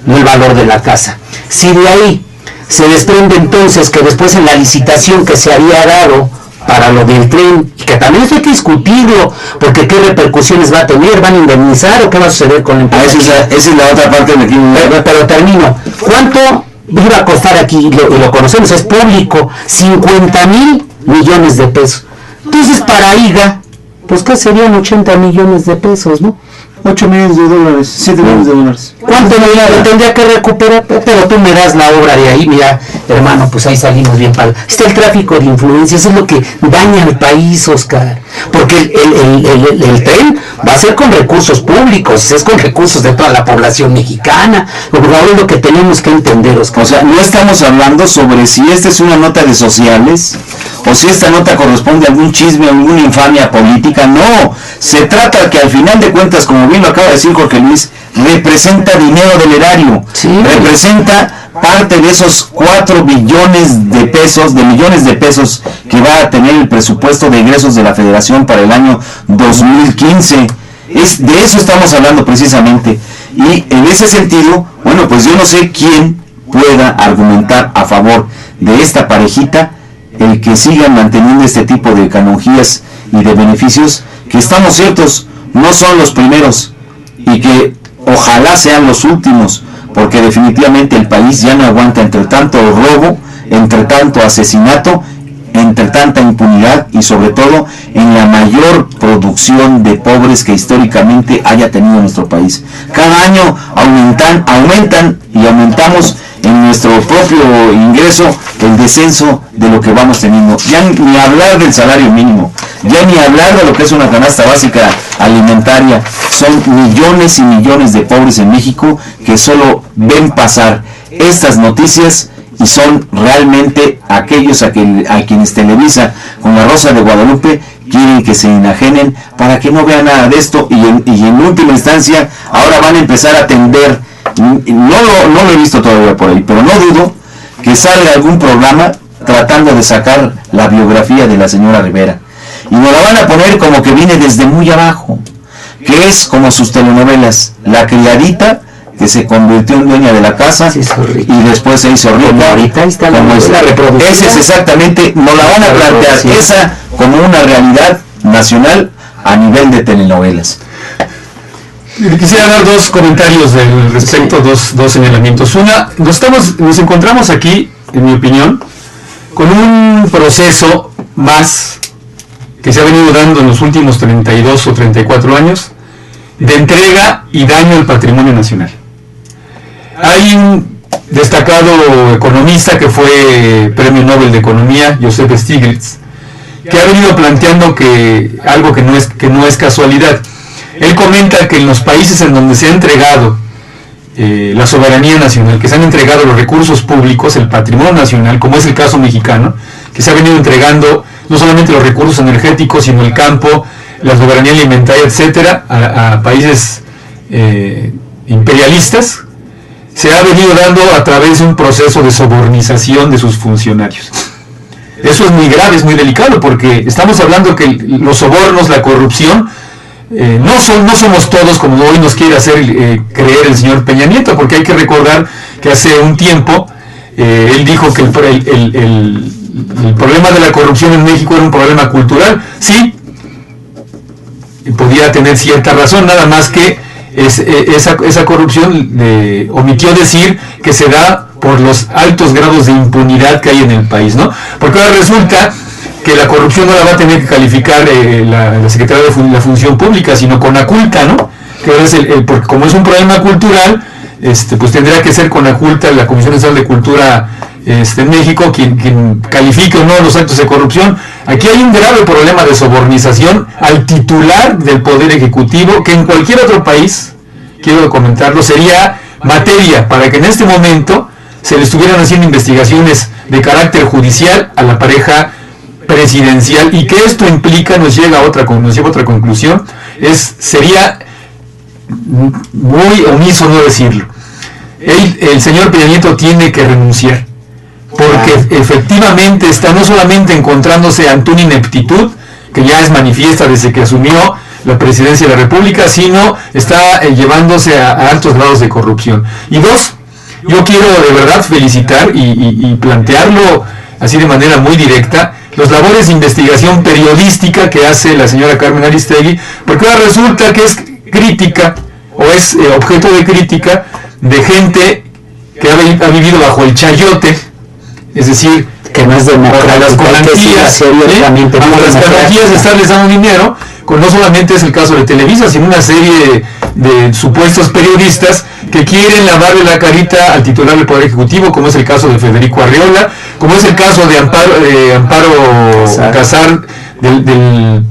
Speaker 4: no el valor de la casa. Si de ahí se desprende entonces que después en la licitación que se había dado para lo del tren, y que también esto hay que discutirlo, porque qué repercusiones va a tener, van a indemnizar o qué va a suceder con la empresa.
Speaker 2: Esa es la otra parte de aquí.
Speaker 4: Pero termino. ¿Cuánto iba a costar aquí? Y lo conocemos, es público, 50,000 millones de pesos. Entonces para IGA, pues ¿qué serían 80 millones de pesos, no?
Speaker 2: 8 millones de dólares, 7 millones de dólares.
Speaker 4: ¿Cuánto me tendría que recuperar? Pero tú me das la obra de ahí, mira, hermano, pues ahí salimos bien para... Está el tráfico de influencias, es lo que daña al país, Oscar. Porque el tren va a ser con recursos públicos, es con recursos de toda la población mexicana. Por favor, es lo que tenemos que entender, Oscar.
Speaker 2: O sea, no estamos hablando sobre si esta es una nota de sociales, o si esta nota corresponde a algún chisme o alguna infamia política. No, se trata que al final de cuentas, como bien lo acaba de decir Jorge Luis, representa dinero del erario, representa parte de esos 4 billones de pesos, que va a tener el presupuesto de ingresos de la Federación para el año 2015. De eso estamos hablando precisamente. Y en ese sentido, bueno, pues yo no sé quién pueda argumentar a favor de esta parejita, el que sigan manteniendo este tipo de canonjías y de beneficios, que estamos ciertos, no son los primeros, y que ojalá sean los últimos, porque definitivamente el país ya no aguanta entre tanto robo, entre tanto asesinato, entre tanta impunidad, y sobre todo en la mayor producción de pobres que históricamente haya tenido nuestro país. Cada año aumentan y aumentamos en nuestro propio ingreso el descenso de lo que vamos teniendo. Ya ni hablar del salario mínimo, ya ni hablar de lo que es una canasta básica alimentaria. Son millones y millones de pobres en México que solo ven pasar estas noticias, y son realmente aquellos a quienes Televisa con La Rosa de Guadalupe quieren que se enajenen para que no vean nada de esto, y en última instancia ahora van a empezar a tender. No lo he visto todavía por ahí, pero no dudo que salga algún programa tratando de sacar la biografía de la señora Rivera, y nos la van a poner como que viene desde muy abajo, que es como sus telenovelas, la criadita que se convirtió en dueña de la casa, y después se hizo rica.
Speaker 4: Ahorita está la reproducción.
Speaker 2: Esa es exactamente, nos la van a plantear esa como una realidad nacional a nivel de telenovelas.
Speaker 3: Quisiera dar 2 comentarios al respecto, dos señalamientos. Una, nos encontramos aquí, en mi opinión, con un proceso más que se ha venido dando en los últimos 32 o 34 años de entrega y daño al patrimonio nacional. Hay un destacado economista que fue Premio Nobel de Economía, Joseph Stiglitz, que ha venido planteando algo que no es casualidad. Él comenta que en los países en donde se ha entregado la soberanía nacional, que se han entregado los recursos públicos, el patrimonio nacional, como es el caso mexicano, que se ha venido entregando no solamente los recursos energéticos, sino el campo, la soberanía alimentaria, etcétera, a países imperialistas, se ha venido dando a través de un proceso de sobornización de sus funcionarios. Eso es muy grave, es muy delicado, porque estamos hablando que los sobornos, la corrupción, no somos todos como hoy nos quiere hacer creer el señor Peña Nieto, porque hay que recordar que hace un tiempo él dijo que el problema de la corrupción en México era un problema cultural. Sí, podía tener cierta razón, nada más que esa corrupción omitió decir que se da por los altos grados de impunidad que hay en el país, ¿no? Porque ahora resulta que la corrupción no la va a tener que calificar la Secretaría de la Función Pública, sino CONACULTA, ¿no? Que es porque como es un problema cultural, pues tendría que ser CONACULTA, la Comisión Nacional de Cultura en México, quien califique o no los actos de corrupción. Aquí hay un grave problema de sobornización al titular del Poder Ejecutivo, que en cualquier otro país, quiero comentarlo, sería materia para que en este momento se le estuvieran haciendo investigaciones de carácter judicial a la pareja presidencial, y que esto implica, nos lleva a otra conclusión, sería muy omiso no decirlo. El señor Peña Nieto tiene que renunciar, porque efectivamente está no solamente encontrándose ante una ineptitud que ya es manifiesta desde que asumió la presidencia de la República, sino está llevándose a altos grados de corrupción. Y dos, yo quiero de verdad felicitar y plantearlo así de manera muy directa, los labores de investigación periodística que hace la señora Carmen Aristegui, porque ahora resulta que es crítica, o es objeto de crítica, de gente que ha vivido bajo el chayote, es decir,
Speaker 4: que no es democrático,
Speaker 3: las garantías, de estarles dando dinero, no solamente es el caso de Televisa, sino una serie de supuestos periodistas que quieren lavarle la carita al titular del Poder Ejecutivo, como es el caso de Federico Arriola, como es el caso de Amparo Casar, del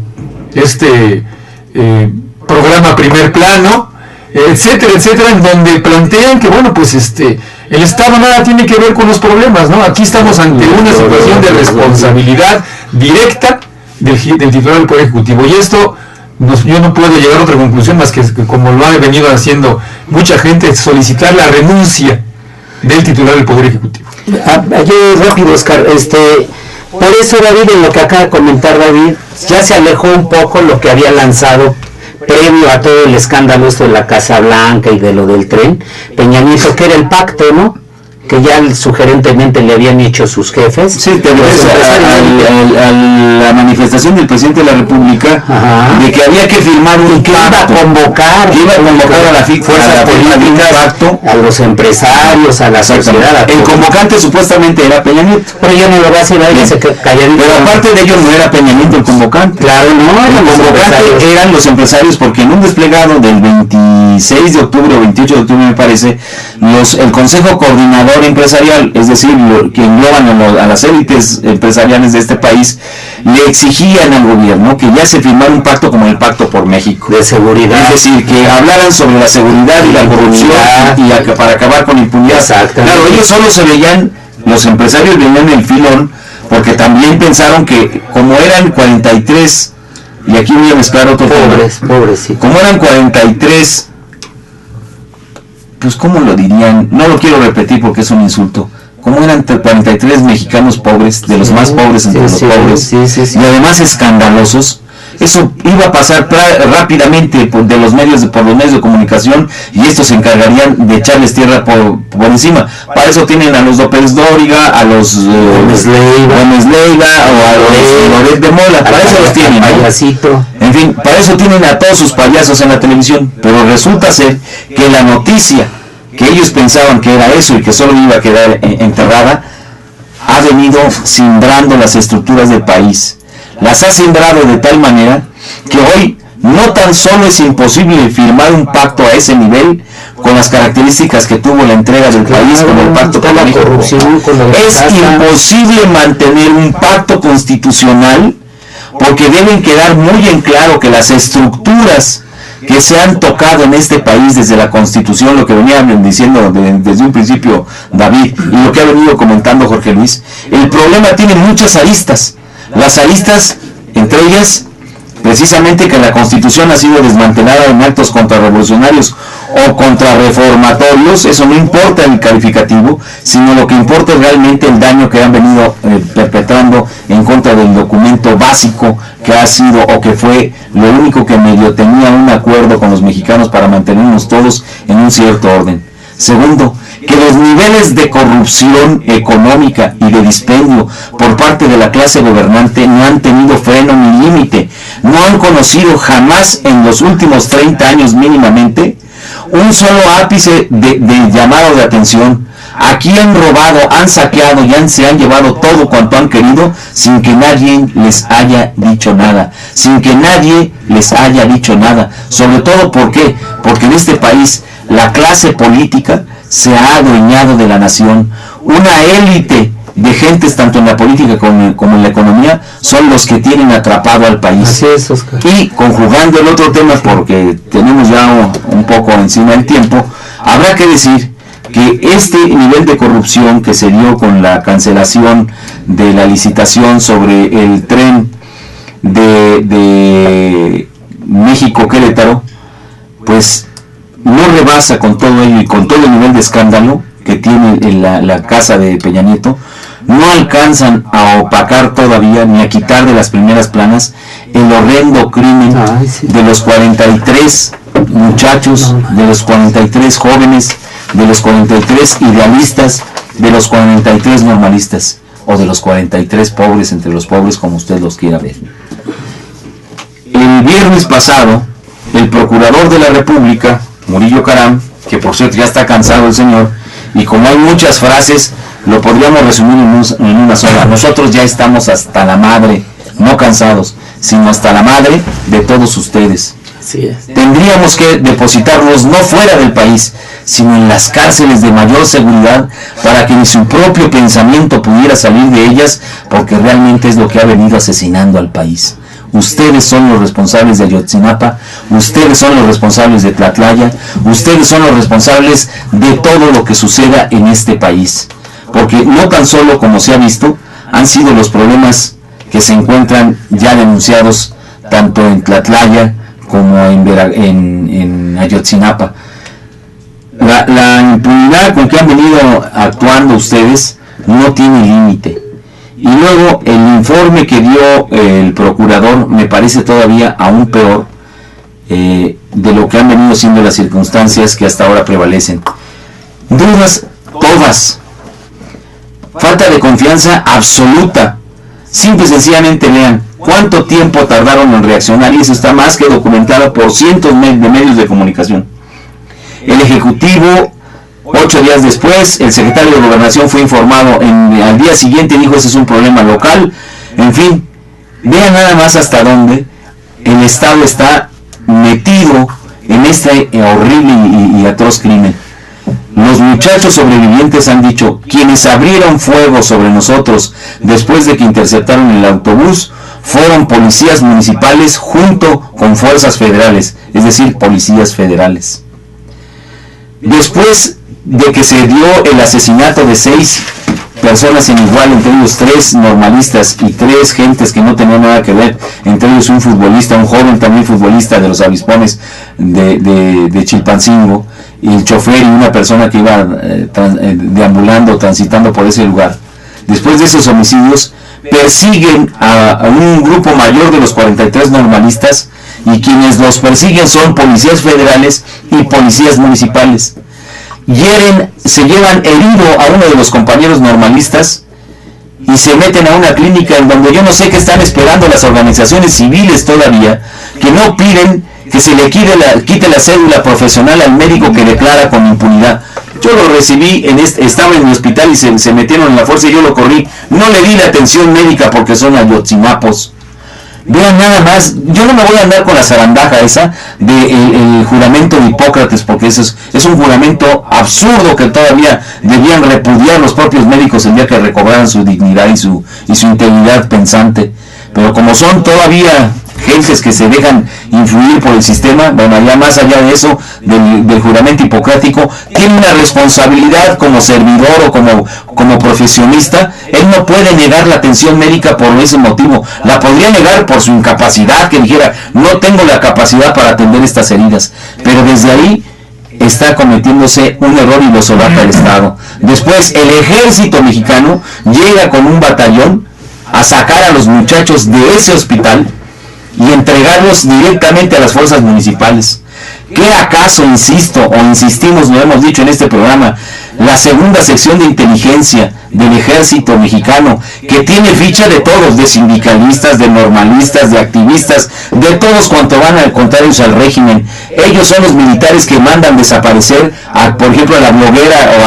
Speaker 3: programa Primer Plano, etcétera, etcétera, en donde plantean que, bueno, pues el Estado nada tiene que ver con los problemas, ¿no? Aquí estamos ante una situación de responsabilidad directa del titular del Poder Ejecutivo, y esto yo no puedo llegar a otra conclusión más que como lo ha venido haciendo mucha gente, solicitar la renuncia del titular del Poder Ejecutivo.
Speaker 4: Rápido, Oscar, por eso, David, en lo que acaba de comentar David, ya se alejó un poco lo que había lanzado previo a todo el escándalo de la Casa Blanca y de lo del tren, Peña Nieto, que era el pacto, ¿no?, que ya sugerentemente le habían hecho sus jefes.
Speaker 2: Sí, te refieres a la manifestación del presidente de la República. Ajá. De que había que firmar un
Speaker 4: que
Speaker 2: pacto,
Speaker 4: iba a convocar
Speaker 2: a la fuerza política,
Speaker 4: a los empresarios, a la sociedad.
Speaker 2: El convocante supuestamente era Peña Nieto.
Speaker 4: Pero ya no lo va a hacer, ahí se calladito.
Speaker 2: Pero aparte de ellos no era Peña Nieto el convocante.
Speaker 4: Claro, no,
Speaker 2: el convocante eran los empresarios, porque en un desplegado del 26 de octubre o 28 de octubre me parece, el Consejo Coordinador Empresarial, es decir, que engloban a las élites empresariales de este país, le exigían al gobierno que ya se firmara un pacto como el Pacto por México
Speaker 4: de seguridad,
Speaker 2: es decir, que hablaran sobre la seguridad y la corrupción para acabar con impunidad. Claro, ellos solo se veían, los empresarios veían el filón, porque también pensaron que como eran 43, y aquí voy a mezclar otro
Speaker 4: pobres, sí.
Speaker 2: Como eran 43, pues ¿cómo lo dirían? No lo quiero repetir porque es un insulto. Como eran 43 mexicanos pobres, de los más pobres entre los pobres, y además escandalosos, eso iba a pasar rápidamente por los medios de comunicación, y estos se encargarían de echarles tierra por encima. Para eso tienen a los López Dóriga, a los Gómez Leiva o a los Loret de Mola, para eso los tienen,
Speaker 4: ¿no?
Speaker 2: En fin, para eso tienen a todos sus payasos en la televisión. Pero resulta ser que la noticia que ellos pensaban que era eso y que solo iba a quedar enterrada, ha venido cimbrando las estructuras del país. Las ha cimbrado de tal manera que hoy no tan solo es imposible firmar un pacto a ese nivel, con las características que tuvo la entrega del país con el Pacto por México. Es imposible mantener un pacto constitucional, porque deben quedar muy en claro que las estructuras que se han tocado en este país desde la Constitución, lo que venían diciendo desde un principio David y lo que ha venido comentando Jorge Luis, el problema tiene muchas aristas. Las aristas, entre ellas, precisamente que la Constitución ha sido desmantelada en actos contrarrevolucionarios o contrarreformatorios. Eso no importa el calificativo, sino lo que importa es realmente el daño que han venido perpetrando en contra del documento básico que ha sido o que fue lo único que medio tenía un acuerdo con los mexicanos para mantenernos todos en un cierto orden. Segundo, que los niveles de corrupción económica y de dispendio por parte de la clase gobernante no han tenido freno ni límite. No han conocido jamás en los últimos 30 años mínimamente un solo ápice de llamado de atención. Aquí han robado, han saqueado y se han llevado todo cuanto han querido sin que nadie les haya dicho nada. Sin que nadie les haya dicho nada. Sobre todo, ¿por qué? Porque en este país la clase política se ha adueñado de la nación. Una élite de gentes, tanto en la política como en la economía, son los que tienen atrapado al país.
Speaker 4: Así es, Oscar.
Speaker 2: Y conjugando el otro tema, porque tenemos ya un poco encima del tiempo, habrá que decir que este nivel de corrupción que se dio con la cancelación de la licitación sobre el tren de México-Querétaro, pues no rebasa con todo ello y con todo el nivel de escándalo que tiene la casa de Peña Nieto, no alcanzan a opacar todavía ni a quitar de las primeras planas el horrendo crimen de los 43 muchachos, de los 43 jóvenes, de los 43 idealistas, de los 43 normalistas o de los 43 pobres entre los pobres, como usted los quiera ver. El viernes pasado, el procurador de la República, Murillo Caram, que por cierto ya está cansado el señor, y como hay muchas frases, lo podríamos resumir en una sola. Nosotros ya estamos hasta la madre, no cansados, sino hasta la madre de todos ustedes.
Speaker 4: Así es.
Speaker 2: Tendríamos que depositarnos no fuera del país, sino en las cárceles de mayor seguridad, para que ni su propio pensamiento pudiera salir de ellas, porque realmente es lo que ha venido asesinando al país. Ustedes son los responsables de Ayotzinapa, ustedes son los responsables de Tlatlaya, ustedes son los responsables de todo lo que suceda en este país. Porque no tan solo, como se ha visto, han sido los problemas que se encuentran ya denunciados tanto en Tlatlaya como en Ayotzinapa. La impunidad con que han venido actuando ustedes no tiene límite. Y luego el informe que dio el procurador me parece todavía aún peor de lo que han venido siendo las circunstancias que hasta ahora prevalecen. Dudas todas. Falta de confianza absoluta. Simple y sencillamente lean cuánto tiempo tardaron en reaccionar, y eso está más que documentado por cientos de medios de comunicación. El Ejecutivo, 8 días después, el secretario de Gobernación fue informado al día siguiente y dijo: ese es un problema local. En fin, vean nada más hasta dónde el Estado está metido en este horrible y atroz crimen. Los muchachos sobrevivientes han dicho: quienes abrieron fuego sobre nosotros después de que interceptaron el autobús fueron policías municipales junto con fuerzas federales, es decir, policías federales. Después de que se dio el asesinato de 6 personas en igual, entre ellos 3 normalistas y 3 gentes que no tenían nada que ver, entre ellos un futbolista, un joven también futbolista de los Avispones de Chilpancingo, y el chofer y una persona que iba deambulando, transitando por ese lugar. Después de esos homicidios, persiguen a un grupo mayor de los 43 normalistas, y quienes los persiguen son policías federales y policías municipales. Se llevan herido a uno de los compañeros normalistas y se meten a una clínica en donde yo no sé qué están esperando las organizaciones civiles todavía, que no piden que se le quite la cédula profesional al médico que declara con impunidad. Yo lo recibí, estaba en el hospital y se metieron en la fuerza y yo lo corrí. No le di la atención médica porque son ayotzinapos. Vean nada más, yo no me voy a andar con la zarandaja esa del juramento de Hipócrates, porque eso es un juramento absurdo que todavía debían repudiar los propios médicos el día que recobraran su dignidad y su integridad pensante. Pero como son todavía gentes que se dejan influir por el sistema, bueno, ya más allá de eso, del juramento hipocrático, tiene una responsabilidad como servidor o como profesionista. Él no puede negar la atención médica por ese motivo. La podría negar por su incapacidad, que dijera, no tengo la capacidad para atender estas heridas, pero desde ahí está cometiéndose un error y lo solapa el Estado. Después, el ejército mexicano llega con un batallón a sacar a los muchachos de ese hospital y entregarlos directamente a las fuerzas municipales. ¿Qué acaso, insisto, o insistimos, lo hemos dicho en este programa, la segunda sección de inteligencia del ejército mexicano, que tiene ficha de todos, de sindicalistas, de normalistas, de activistas, de todos cuanto van a contrarios al régimen? Ellos son los militares que mandan desaparecer, por ejemplo, a la bloguera o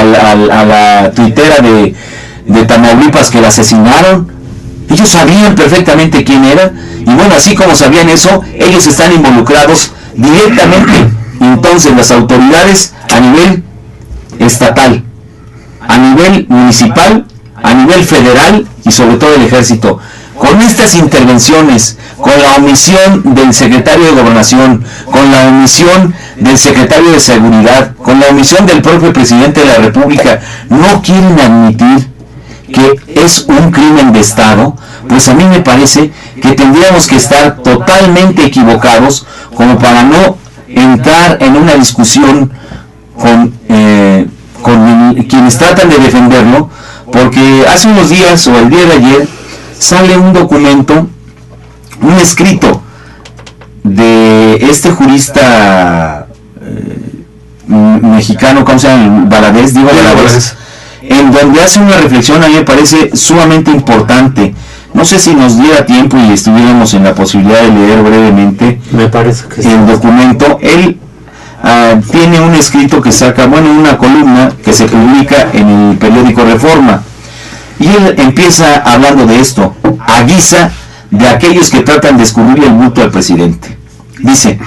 Speaker 2: a la tuitera de Tamaulipas que la asesinaron. Ellos sabían perfectamente quién era, y bueno, así como sabían eso, ellos están involucrados directamente. Entonces las autoridades a nivel estatal, a nivel municipal, a nivel federal y sobre todo el ejército, con estas intervenciones, con la omisión del secretario de Gobernación, con la omisión del secretario de Seguridad, con la omisión del propio presidente de la República, no quieren admitir que es un crimen de Estado, pues a mí me parece que tendríamos que estar totalmente equivocados como para no entrar en una discusión con quienes tratan de defenderlo, porque hace unos días o el día de ayer sale un documento, un escrito de este jurista mexicano, ¿cómo se llama? Valadez, Diego Valadez, en donde hace una reflexión, a mí me parece sumamente importante. No sé si nos diera tiempo y estuviéramos en la posibilidad de leer brevemente
Speaker 4: me parece que
Speaker 2: el documento. Él tiene un escrito que saca, bueno, una columna que se publica en el periódico Reforma, y él empieza hablando de esto, a guisa de aquellos que tratan de escurrir el bulto al presidente. Dice: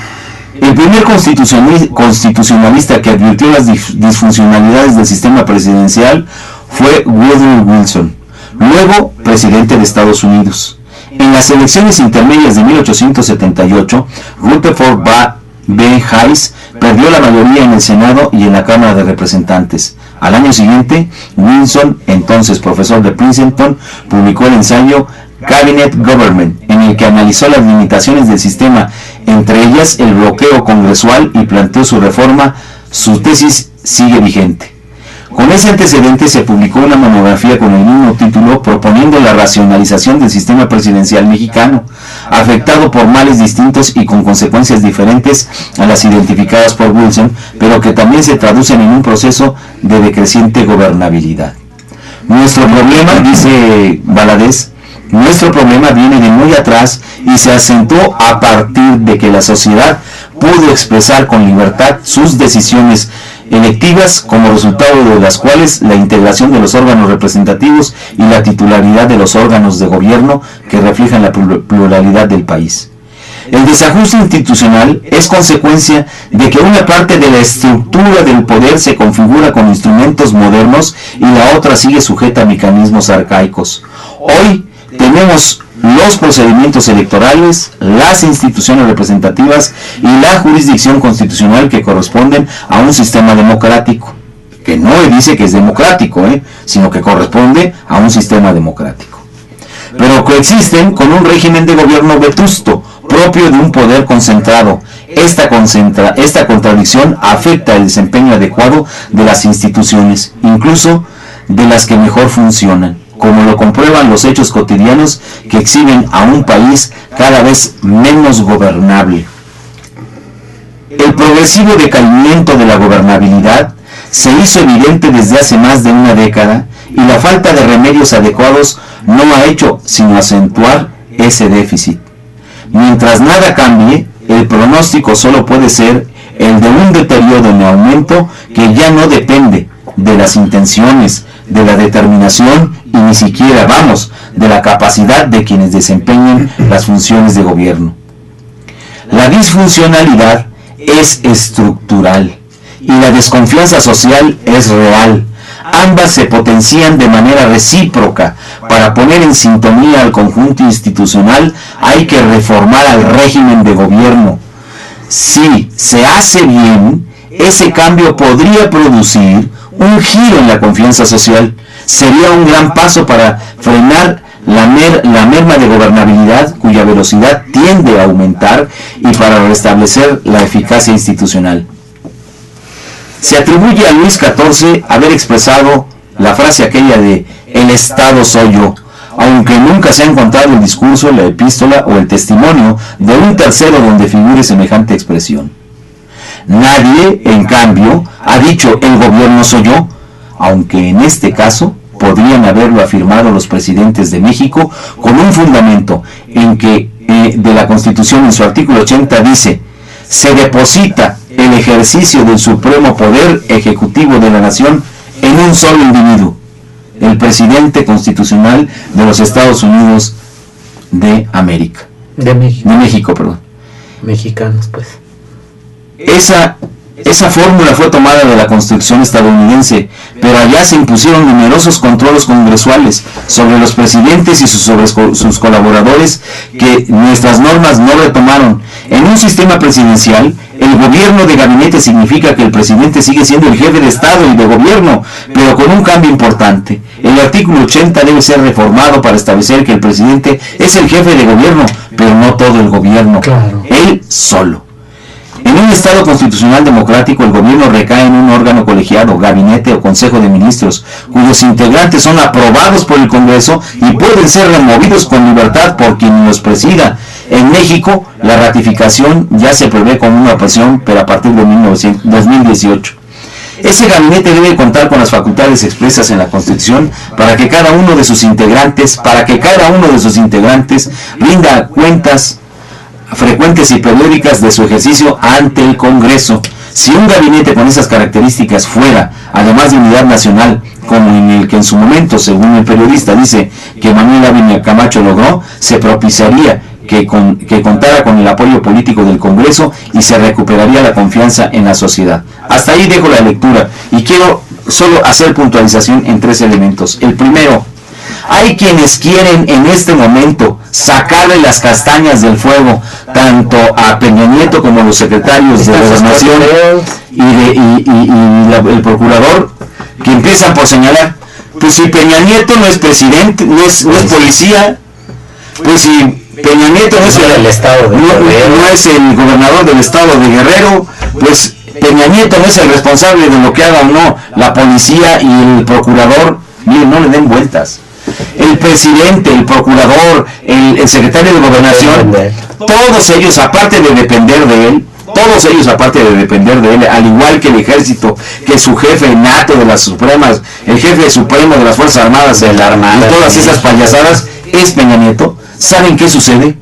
Speaker 2: el primer constitucionalista que advirtió las disfuncionalidades del sistema presidencial fue Woodrow Wilson, luego presidente de Estados Unidos. En las elecciones intermedias de 1878, Rutherford B. Hayes perdió la mayoría en el Senado y en la Cámara de Representantes. Al año siguiente, Wilson, entonces profesor de Princeton, publicó el ensayo Cabinet Government, en el que analizó las limitaciones del sistema, entre ellas el bloqueo congresual, y planteó su reforma. Su tesis sigue vigente. Con ese antecedente se publicó una monografía con el mismo título, proponiendo la racionalización del sistema presidencial mexicano, afectado por males distintos y con consecuencias diferentes a las identificadas por Wilson, pero que también se traducen en un proceso de decreciente gobernabilidad. Nuestro problema, dice Valadez, nuestro problema viene de muy atrás y se acentuó a partir de que la sociedad pudo expresar con libertad sus decisiones electivas, como resultado de las cuales la integración de los órganos representativos y la titularidad de los órganos de gobierno que reflejan la pluralidad del país. El desajuste institucional es consecuencia de que una parte de la estructura del poder se configura con instrumentos modernos y la otra sigue sujeta a mecanismos arcaicos. Hoy tenemos los procedimientos electorales, las instituciones representativas y la jurisdicción constitucional que corresponden a un sistema democrático, que no dice que es democrático, sino que corresponde a un sistema democrático. Pero coexisten con un régimen de gobierno vetusto, propio de un poder concentrado. Esta contradicción afecta el desempeño adecuado de las instituciones, incluso de las que mejor funcionan, como lo comprueban los hechos cotidianos que exhiben a un país cada vez menos gobernable. El progresivo decaimiento de la gobernabilidad se hizo evidente desde hace más de una década, y la falta de remedios adecuados no ha hecho sino acentuar ese déficit. Mientras nada cambie, el pronóstico solo puede ser el de un deterioro en aumento que ya no depende de las intenciones, de la determinación y ni siquiera, de la capacidad de quienes desempeñen las funciones de gobierno. La disfuncionalidad es estructural y la desconfianza social es real. Ambas se potencian de manera recíproca. Para poner en sintonía al conjunto institucional hay que reformar al régimen de gobierno. Si se hace bien, ese cambio podría producir un giro en la confianza social. Sería un gran paso para frenar la merma de gobernabilidad cuya velocidad tiende a aumentar y para restablecer la eficacia institucional. Se atribuye a Luis XIV haber expresado la frase aquella de "el Estado soy yo", aunque nunca se ha encontrado el discurso, la epístola o el testimonio de un tercero donde figure semejante expresión. Nadie, en cambio, ha dicho "el gobierno soy yo", aunque en este caso podrían haberlo afirmado los presidentes de México con un fundamento en que de la Constitución en su artículo 80 dice: se deposita el ejercicio del supremo poder ejecutivo de la nación en un solo individuo, el presidente constitucional de los Estados Unidos de América.
Speaker 4: De México.
Speaker 2: De México, perdón.
Speaker 4: Mexicanos, pues.
Speaker 2: Esa fórmula fue tomada de la Constitución estadounidense, pero allá se impusieron numerosos controles congresuales sobre los presidentes y sobre sus colaboradores que nuestras normas no retomaron. En un sistema presidencial, el gobierno de gabinete significa que el presidente sigue siendo el jefe de Estado y de gobierno, pero con un cambio importante. El artículo 80 debe ser reformado para establecer que el presidente es el jefe de gobierno, pero no todo el gobierno,
Speaker 4: claro,
Speaker 2: él solo. En un Estado constitucional democrático, el gobierno recae en un órgano colegiado, gabinete o consejo de ministros, cuyos integrantes son aprobados por el Congreso y pueden ser removidos con libertad por quien los presida. En México, la ratificación ya se prevé con una opción, pero a partir de 2018. Ese gabinete debe contar con las facultades expresas en la Constitución para que cada uno de sus integrantes rinda cuentas frecuentes y periódicas de su ejercicio ante el Congreso. Si un gabinete con esas características fuera, además de unidad nacional, como en el que en su momento, según el periodista, dice que Manuel Ávila Camacho logró, se propiciaría que contara con el apoyo político del Congreso y se recuperaría la confianza en la sociedad. Hasta ahí dejo la lectura y quiero solo hacer puntualización en 3 elementos. El primero: hay quienes quieren en este momento sacarle las castañas del fuego tanto a Peña Nieto como a los secretarios de Gobernación y el procurador, que empiezan por señalar, pues si Peña Nieto no es presidente, no es policía, pues si Peña Nieto no es el gobernador del estado de Guerrero, pues Peña Nieto no es el responsable de lo que haga o no la policía y el procurador. Miren, no le den vueltas. El presidente, el procurador, el secretario de Gobernación, todos ellos, aparte de depender de él, al igual que el ejército, que su jefe nato de las supremas, el jefe supremo de las Fuerzas Armadas, de la Armada, y todas esas payasadas, es Peña Nieto. ¿Saben qué sucede?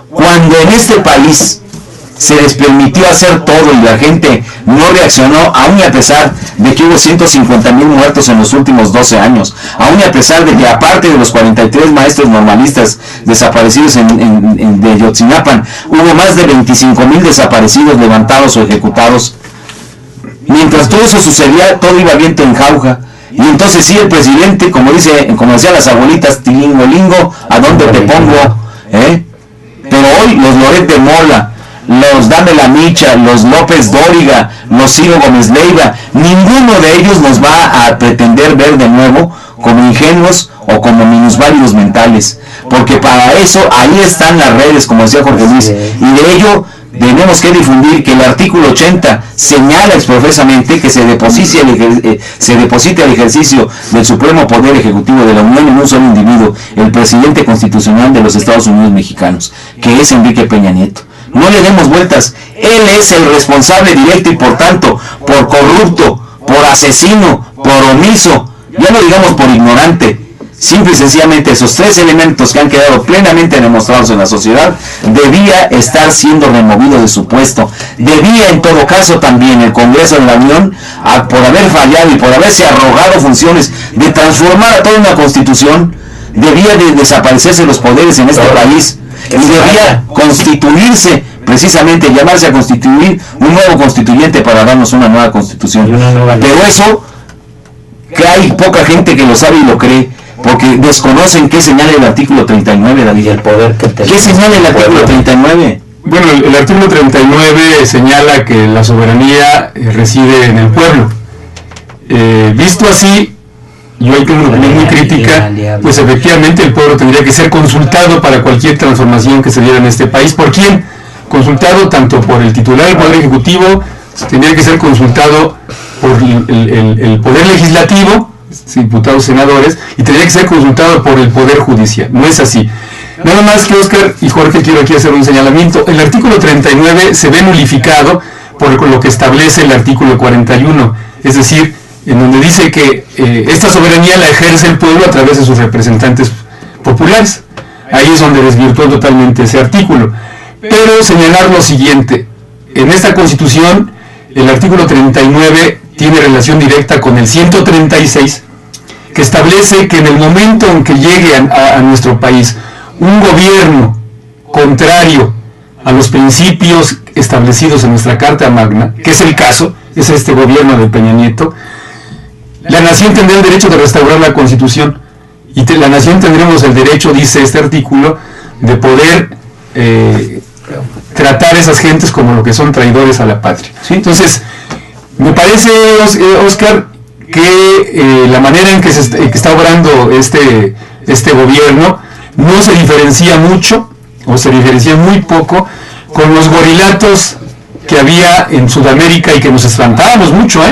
Speaker 2: Cuando en este país se les permitió hacer todo y la gente no reaccionó, aún y a pesar de que hubo 150,000 muertos en los últimos 12 años, aún y a pesar de que aparte de los 43 maestros normalistas desaparecidos de Yotzinapan, hubo más de 25,000 desaparecidos, levantados o ejecutados. Mientras todo eso sucedía, todo iba viento en jauja. Y entonces sí, el presidente, como decían las abuelitas, tilingolingo, ¿a dónde te pongo? Pero hoy los Loret de Mola, los Dame la Micha, los López Dóriga, los Ciro Gómez Leiva, ninguno de ellos nos va a pretender ver de nuevo como ingenuos o como minusválidos mentales, porque para eso ahí están las redes, como decía Jorge Luis, y de ello tenemos que difundir que el artículo 80 señala expresamente que se deposite el ejercicio del supremo poder ejecutivo de la Unión en un solo individuo, el presidente constitucional de los Estados Unidos mexicanos, que es Enrique Peña Nieto. No le demos vueltas, él es el responsable directo y por tanto, por corrupto, por asesino, por omiso, ya no digamos por ignorante. Simple y sencillamente esos 3 elementos que han quedado plenamente demostrados en la sociedad, debía estar siendo removido de su puesto. Debía en todo caso también el Congreso de la Unión, por haber fallado y por haberse arrogado funciones de transformar a toda una constitución, debía de desaparecerse los poderes en este país y debía constituirse, precisamente llamarse a constituir un nuevo constituyente para darnos una nueva constitución. Pero eso que hay poca gente que lo sabe y lo cree, porque desconocen qué señala el artículo 39, David.
Speaker 4: El poder que
Speaker 2: ¿Qué señala el artículo 39?
Speaker 3: Bueno, el artículo 39 señala que la soberanía reside en el pueblo. Visto así, yo ahí tengo una opinión muy crítica, pues efectivamente el pueblo tendría que ser consultado para cualquier transformación que se diera en este país. ¿Por quién? Consultado tanto por el titular del Poder Ejecutivo, tendría que ser consultado por el Poder Legislativo, diputados, senadores, y tendría que ser consultado por el Poder Judicial. No es así. Nada más que Oscar y Jorge, quiero aquí hacer un señalamiento. El artículo 39 se ve nulificado por lo que establece el artículo 41, es decir, en donde dice que esta soberanía la ejerce el pueblo a través de sus representantes populares. Ahí es donde desvirtuó totalmente ese artículo. Pero señalar lo siguiente: en esta Constitución el artículo 39 tiene relación directa con el 136, que establece que en el momento en que llegue a nuestro país un gobierno contrario a los principios establecidos en nuestra Carta Magna, que es el caso, es este gobierno de Peña Nieto, la nación tendrá el derecho de restaurar la Constitución, y la nación tendremos el derecho, dice este artículo, de poder tratar a esas gentes como lo que son traidores a la patria. ¿Sí? Entonces, me parece, Oscar, que la manera en que está obrando este gobierno no se diferencia mucho, o se diferencia muy poco, con los gorilatos que había en Sudamérica y que nos espantábamos mucho,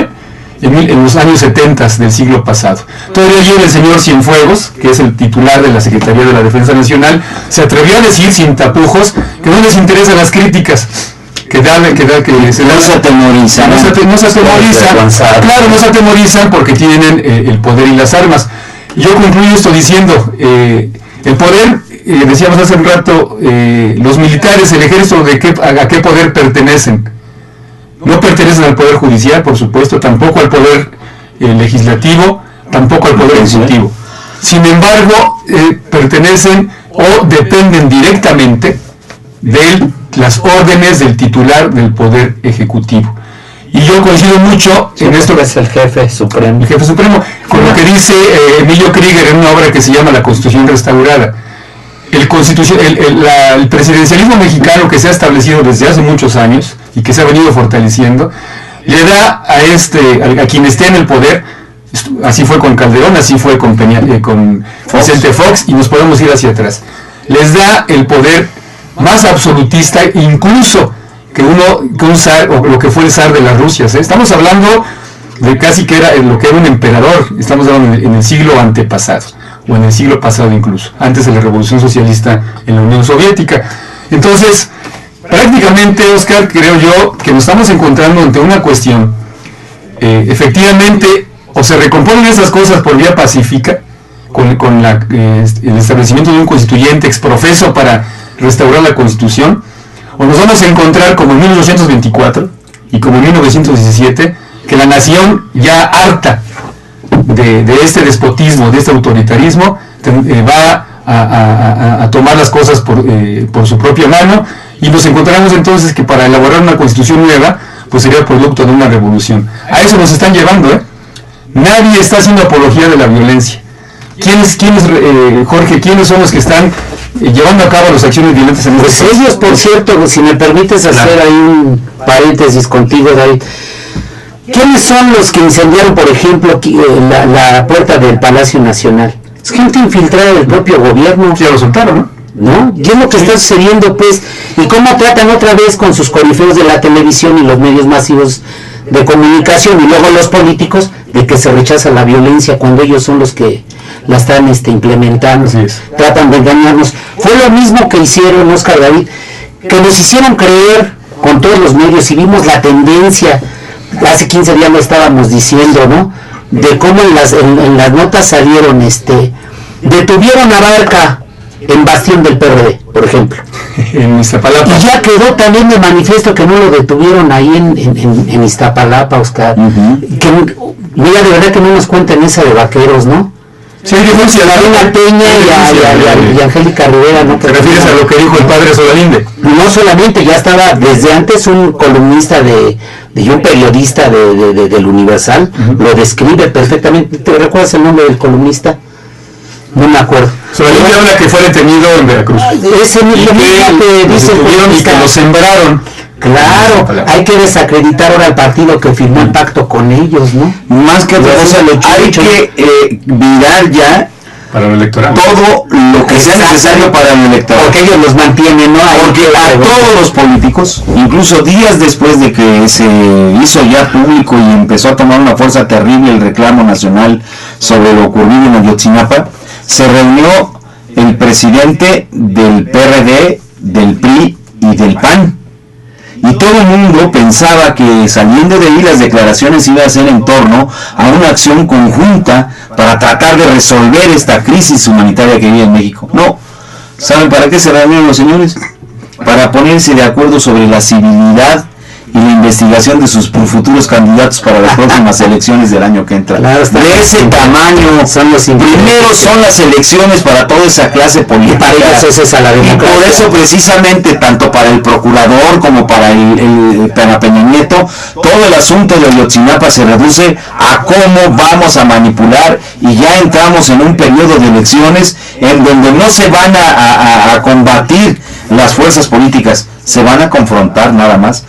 Speaker 3: en los años 70 del siglo pasado. Todavía ayer el señor Cienfuegos, que es el titular de la Secretaría de la Defensa Nacional, se atrevió a decir sin tapujos que no les interesan las críticas, que
Speaker 2: se atemorizan.
Speaker 3: No se atemorizan, claro, no se atemorizan porque tienen el poder y las armas. Yo concluyo esto diciendo, el poder, decíamos hace un rato, los militares, el ejército, ¿a qué poder pertenecen? No pertenecen al Poder Judicial, por supuesto, tampoco al Poder Legislativo, tampoco al Poder Ejecutivo. Sin embargo, pertenecen o dependen directamente de las órdenes del titular del Poder Ejecutivo. Y yo coincido mucho en esto.
Speaker 4: Es el jefe supremo.
Speaker 3: El jefe supremo, con lo que dice Emilio Krieger en una obra que se llama La Constitución Restaurada. El presidencialismo mexicano, que se ha establecido desde hace muchos años y que se ha venido fortaleciendo, le da a quien esté en el poder, así fue con Calderón, así fue con Vicente Fox, y nos podemos ir hacia atrás, les da el poder más absolutista incluso que un zar, o lo que fue el zar de las Rusias. Estamos hablando de casi que era lo que era un emperador, estamos hablando en el siglo antepasado, o en el siglo pasado incluso, antes de la Revolución Socialista en la Unión Soviética. Entonces, prácticamente, Oscar, creo yo que nos estamos encontrando ante una cuestión, efectivamente, o se recomponen esas cosas por vía pacífica, con el establecimiento de un constituyente exprofeso para restaurar la Constitución, o nos vamos a encontrar como en 1824 y como en 1917, que la nación, ya harta de este despotismo, de este autoritarismo, va a tomar las cosas por su propia mano, y nos encontramos entonces que para elaborar una Constitución nueva, pues sería producto de una revolución. A eso nos están llevando, Nadie está haciendo apología de la violencia. Jorge, ¿quiénes son los que están llevando a cabo las acciones violentas en
Speaker 4: este país? Ellos, por cierto, si me permites hacer ahí un paréntesis contigo, David. ¿Quiénes son los que incendiaron, por ejemplo, la puerta del Palacio Nacional? Es gente infiltrada del propio gobierno.
Speaker 3: Ya lo soltaron,
Speaker 4: ¿no? ¿Qué es lo que está sucediendo, pues? ¿Y cómo tratan otra vez con sus corifeos de la televisión y los medios masivos de comunicación, y luego los políticos, de que se rechaza la violencia cuando ellos son los que la están implementando? Tratan de engañarnos. Fue lo mismo que hicieron, Oscar, David, que nos hicieron creer con todos los medios, y vimos la tendencia. Hace 15 días lo estábamos diciendo, ¿no? De cómo en las notas salieron, detuvieron a Barca en Bastión del PRD, por ejemplo.
Speaker 3: En Iztapalapa.
Speaker 4: Y ya quedó también de manifiesto que no lo detuvieron ahí en Iztapalapa, Oscar. Que, mira, de verdad que no nos cuenten esa de vaqueros, ¿no?
Speaker 3: Sí, denuncia.
Speaker 4: Marina Peña y Angélica Rivera, ¿no?
Speaker 3: ¿Te refieres a lo que dijo el padre Solalinde?
Speaker 4: No solamente, ya estaba desde antes un columnista y un periodista del Universal, lo describe perfectamente. ¿Te recuerdas el nombre del columnista? No me acuerdo.
Speaker 3: Solalinde habla que fue detenido en Veracruz.
Speaker 4: Ese mismo que dice
Speaker 3: y que lo sembraron.
Speaker 4: Claro, hay que desacreditar ahora al partido que firmó el pacto con ellos, ¿no?
Speaker 2: Más que otra cosa, hay que virar ya
Speaker 3: para lo electoral.
Speaker 2: Todo lo que sea necesario para el electoral.
Speaker 4: Porque ellos los mantienen, ¿no?
Speaker 2: Porque a todos los políticos, incluso días después de que se hizo ya público y empezó a tomar una fuerza terrible el reclamo nacional sobre lo ocurrido en Ayotzinapa, se reunió el presidente del PRD, del PRI y del PAN. Y todo el mundo pensaba que saliendo de ahí las declaraciones iban a ser en torno a una acción conjunta para tratar de resolver esta crisis humanitaria que vive en México. No. ¿Saben para qué se reunieron los señores? Para ponerse de acuerdo sobre la civilidad y la investigación de sus futuros candidatos para las próximas elecciones del año que entra.
Speaker 4: Claro,
Speaker 2: de ese tamaño, primero son las elecciones para toda esa clase política.
Speaker 4: Para ellos es esa la democracia.
Speaker 2: Y por eso precisamente, tanto para el procurador como para para Peña Nieto, todo el asunto de Ayotzinapa se reduce a cómo vamos a manipular, y ya entramos en un periodo de elecciones en donde no se van a combatir las fuerzas políticas, se van a confrontar nada más.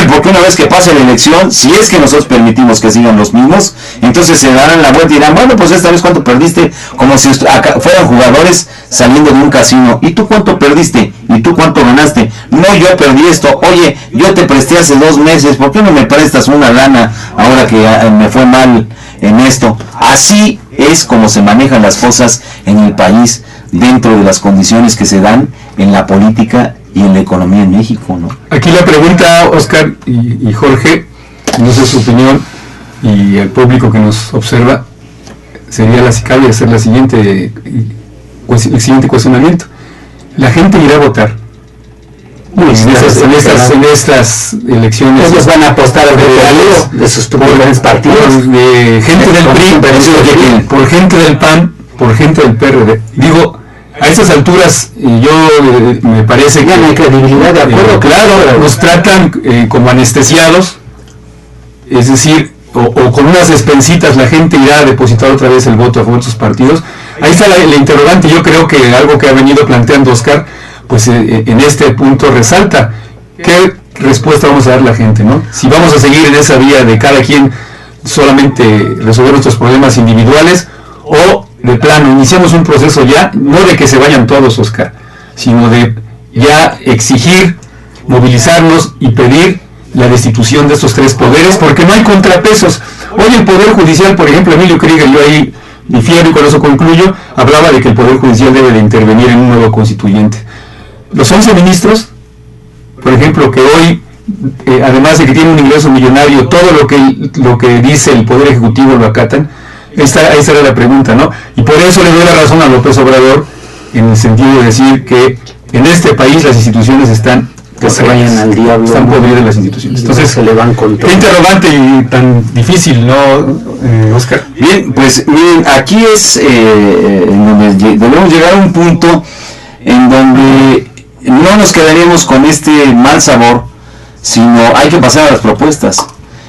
Speaker 2: Porque una vez que pase la elección, si es que nosotros permitimos que sigan los mismos, entonces se darán la vuelta y dirán, bueno, pues esta vez cuánto perdiste, como si fueran jugadores saliendo de un casino. ¿Y tú cuánto perdiste? ¿Y tú cuánto ganaste? No, yo perdí esto. Oye, yo te presté hace 2 meses, ¿por qué no me prestas una lana ahora que me fue mal en esto? Así es como se manejan las cosas en el país, dentro de las condiciones que se dan en la política y en la economía en México, ¿no?
Speaker 3: Aquí la pregunta, Oscar y Jorge, no sé su opinión, y el público que nos observa, sería cabe hacer el siguiente cuestionamiento. ¿La gente irá a votar en estas elecciones?
Speaker 4: Ellos van a apostar al regaleo de sus grandes partidos,
Speaker 3: de gente del PRI, por gente del PAN, por gente del PRD. Digo, a estas alturas me parece que
Speaker 4: no hay credibilidad, de acuerdo,
Speaker 3: claro, nos tratan como anestesiados, es decir, o con unas despensitas la gente irá a depositar otra vez el voto a favor de sus partidos. Ahí está la interrogante. Yo creo que algo que ha venido planteando Oscar, pues en este punto resalta qué respuesta vamos a dar la gente, ¿no? Si vamos a seguir en esa vía de cada quien solamente resolver nuestros problemas individuales, o de plano iniciamos un proceso ya, no de que se vayan todos, Oscar, sino de ya exigir, movilizarnos y pedir la destitución de estos 3 poderes, porque no hay contrapesos. Hoy el Poder Judicial, por ejemplo, Emilio Krieger, yo ahí difiero y con eso concluyo, hablaba de que el Poder Judicial debe de intervenir en un nuevo constituyente. Los 11 ministros, por ejemplo, que hoy, además de que tienen un ingreso millonario, todo lo que dice el Poder Ejecutivo lo acatan. Esta era la pregunta, ¿no? Y por eso le doy la razón a López Obrador, en el sentido de decir que en este país las instituciones están
Speaker 4: que se vayan al diablo,
Speaker 3: están podridas las instituciones. Entonces,
Speaker 4: se le van con todo.
Speaker 3: Qué interrogante y tan difícil, ¿no, Oscar?
Speaker 2: Bien, pues miren, aquí es en donde debemos llegar a un punto en donde no nos quedaremos con este mal sabor, sino hay que pasar a las propuestas.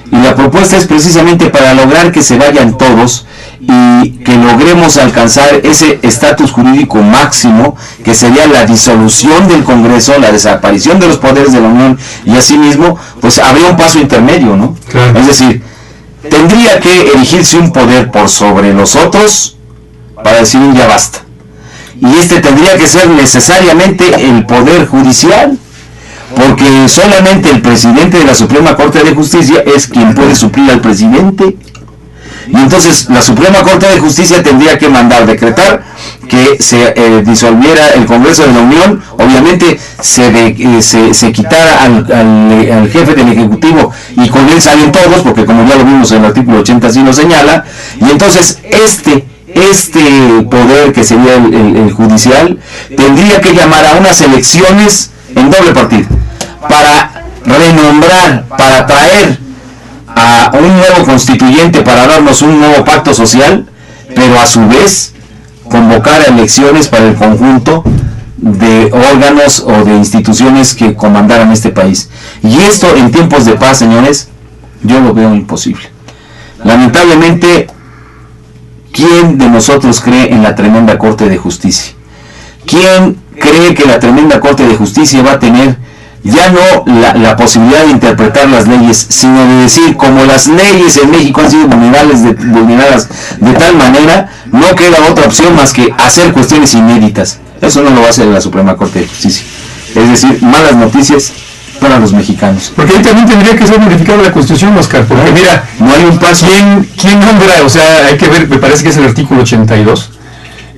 Speaker 2: Y la propuesta es precisamente para lograr que se vayan todos y que logremos alcanzar ese estatus jurídico máximo, que sería la disolución del Congreso, la desaparición de los poderes de la Unión, y asimismo, pues habría un paso intermedio, ¿no?
Speaker 3: Claro.
Speaker 2: Es decir, tendría que erigirse un poder por sobre los otros para decir ya basta. Y este tendría que ser necesariamente el Poder Judicial, porque solamente el presidente de la Suprema Corte de Justicia es quien puede suplir al presidente. Y entonces la Suprema Corte de Justicia tendría que decretar que se disolviera el Congreso de la Unión, obviamente se quitara al jefe del Ejecutivo, y con él salen todos, porque como ya lo vimos en el artículo 80 así lo señala, y entonces este poder, que sería el judicial, tendría que llamar a unas elecciones en doble partido, para renombrar, para traer a un nuevo constituyente, para darnos un nuevo pacto social, pero a su vez convocar a elecciones para el conjunto de órganos o de instituciones que comandaran este país. Y esto en tiempos de paz, señores, yo lo veo imposible. Lamentablemente, ¿quién de nosotros cree en la tremenda Corte de Justicia? ¿Quién cree que la tremenda Corte de Justicia va a tener ya no la posibilidad de interpretar las leyes, sino de decir, como las leyes en México han sido vulneradas de tal manera, no queda otra opción más que hacer cuestiones inéditas? Eso no lo va a hacer la Suprema Corte de Justicia. Es decir, malas noticias para los mexicanos.
Speaker 3: Porque ahí también tendría que ser modificada la Constitución, Oscar, porque mira,
Speaker 2: no hay un paso.
Speaker 3: ¿Quién nombra? O sea, hay que ver, me parece que es el artículo 82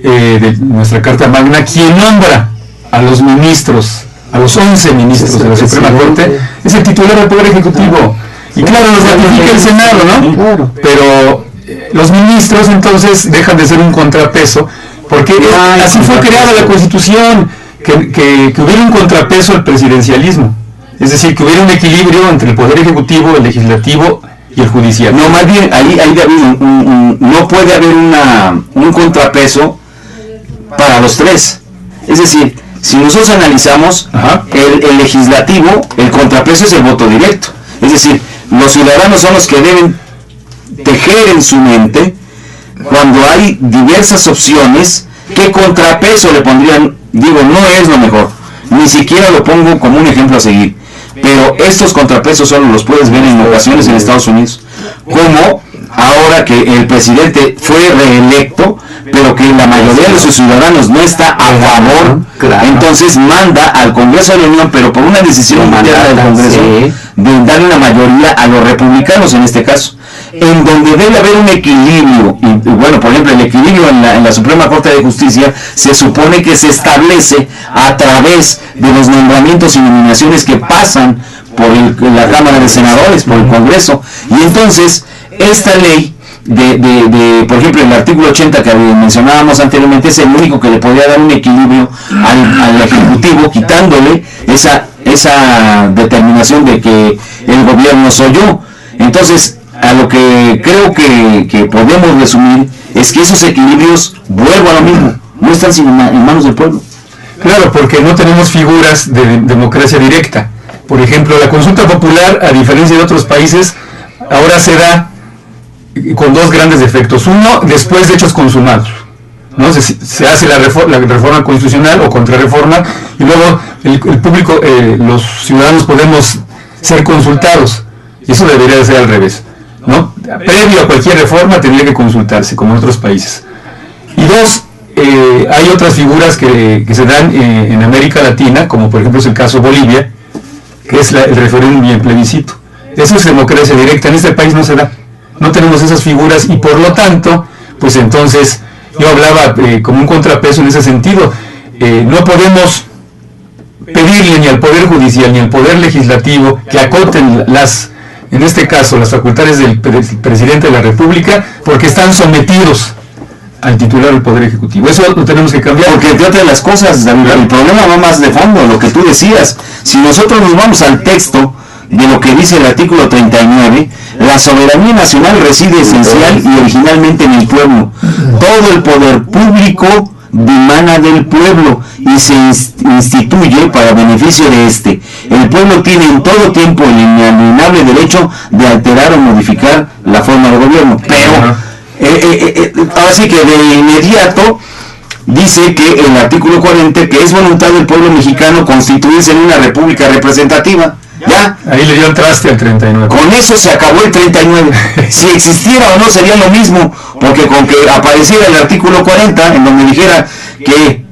Speaker 3: de nuestra Carta Magna, ¿quién nombra a los ministros, a los 11 ministros de la Suprema Corte? Es el titular del Poder Ejecutivo. Y claro, los ratifica el Senado, ¿no?
Speaker 4: Claro.
Speaker 3: Pero los ministros entonces dejan de ser un contrapeso, porque así fue creada la Constitución, que hubiera un contrapeso al presidencialismo. Es decir, que hubiera un equilibrio entre el Poder Ejecutivo, el Legislativo y el Judicial.
Speaker 2: No, más bien, ahí no puede haber un contrapeso para los tres. Es decir, si nosotros analizamos el legislativo, el contrapeso es el voto directo. Es decir, los ciudadanos son los que deben tejer en su mente, cuando hay diversas opciones, qué contrapeso le pondrían. Digo, no es lo mejor, ni siquiera lo pongo como un ejemplo a seguir, pero estos contrapesos solo los puedes ver en ocasiones en Estados Unidos, como ahora que el presidente fue reelecto, pero que la mayoría de sus ciudadanos no está a favor, entonces manda al Congreso de la Unión, pero por una decisión interna del Congreso, de darle una mayoría a los republicanos en este caso, en donde debe haber un equilibrio. Y bueno, por ejemplo, el equilibrio en la Suprema Corte de Justicia se supone que se establece a través de los nombramientos y nominaciones que pasan por la Cámara de Senadores, por el Congreso. Y entonces, esta ley por ejemplo, el artículo 80 que mencionábamos anteriormente, es el único que le podría dar un equilibrio al Ejecutivo, quitándole esa determinación de que el gobierno soy yo. Entonces, a lo que creo que podemos resumir es que esos equilibrios, vuelvo a lo mismo, no están en manos del pueblo.
Speaker 3: Claro, porque no tenemos figuras de democracia directa. Por ejemplo, la consulta popular, a diferencia de otros países, ahora se da con dos grandes defectos. Uno, después de hechos consumados, ¿no? Se hace la reforma constitucional o contrarreforma, y luego el público, los ciudadanos podemos ser consultados, y eso debería de ser al revés, ¿no? Previo a cualquier reforma tendría que consultarse, como en otros países. Y dos, hay otras figuras que se dan en América Latina, como por ejemplo es el caso de Bolivia, que es el referéndum y el plebiscito. Eso es democracia directa. En este país no se da. No tenemos esas figuras, y por lo tanto, pues entonces yo hablaba como un contrapeso en ese sentido. No podemos pedirle ni al Poder Judicial ni al Poder Legislativo que acoten en este caso, las facultades del presidente de la República, porque están sometidos al titular del Poder Ejecutivo. Eso lo tenemos que cambiar.
Speaker 2: Porque entre otras las cosas, David, el problema va más de fondo, lo que tú decías. Si nosotros nos vamos al texto de lo que dice el artículo 39, la soberanía nacional reside esencial y originalmente en el pueblo. Todo el poder público dimana del pueblo y se instituye para beneficio de este. El pueblo tiene en todo tiempo el inalienable derecho de alterar o modificar la forma de gobierno. Pero ahora sí que de inmediato dice que el artículo 40, que es voluntad del pueblo mexicano constituirse en una república representativa. Ya.
Speaker 3: Ahí le dio el traste al 39.
Speaker 2: Con eso se acabó el 39. Si existiera o no sería lo mismo, porque con que apareciera el artículo 40, en donde dijera que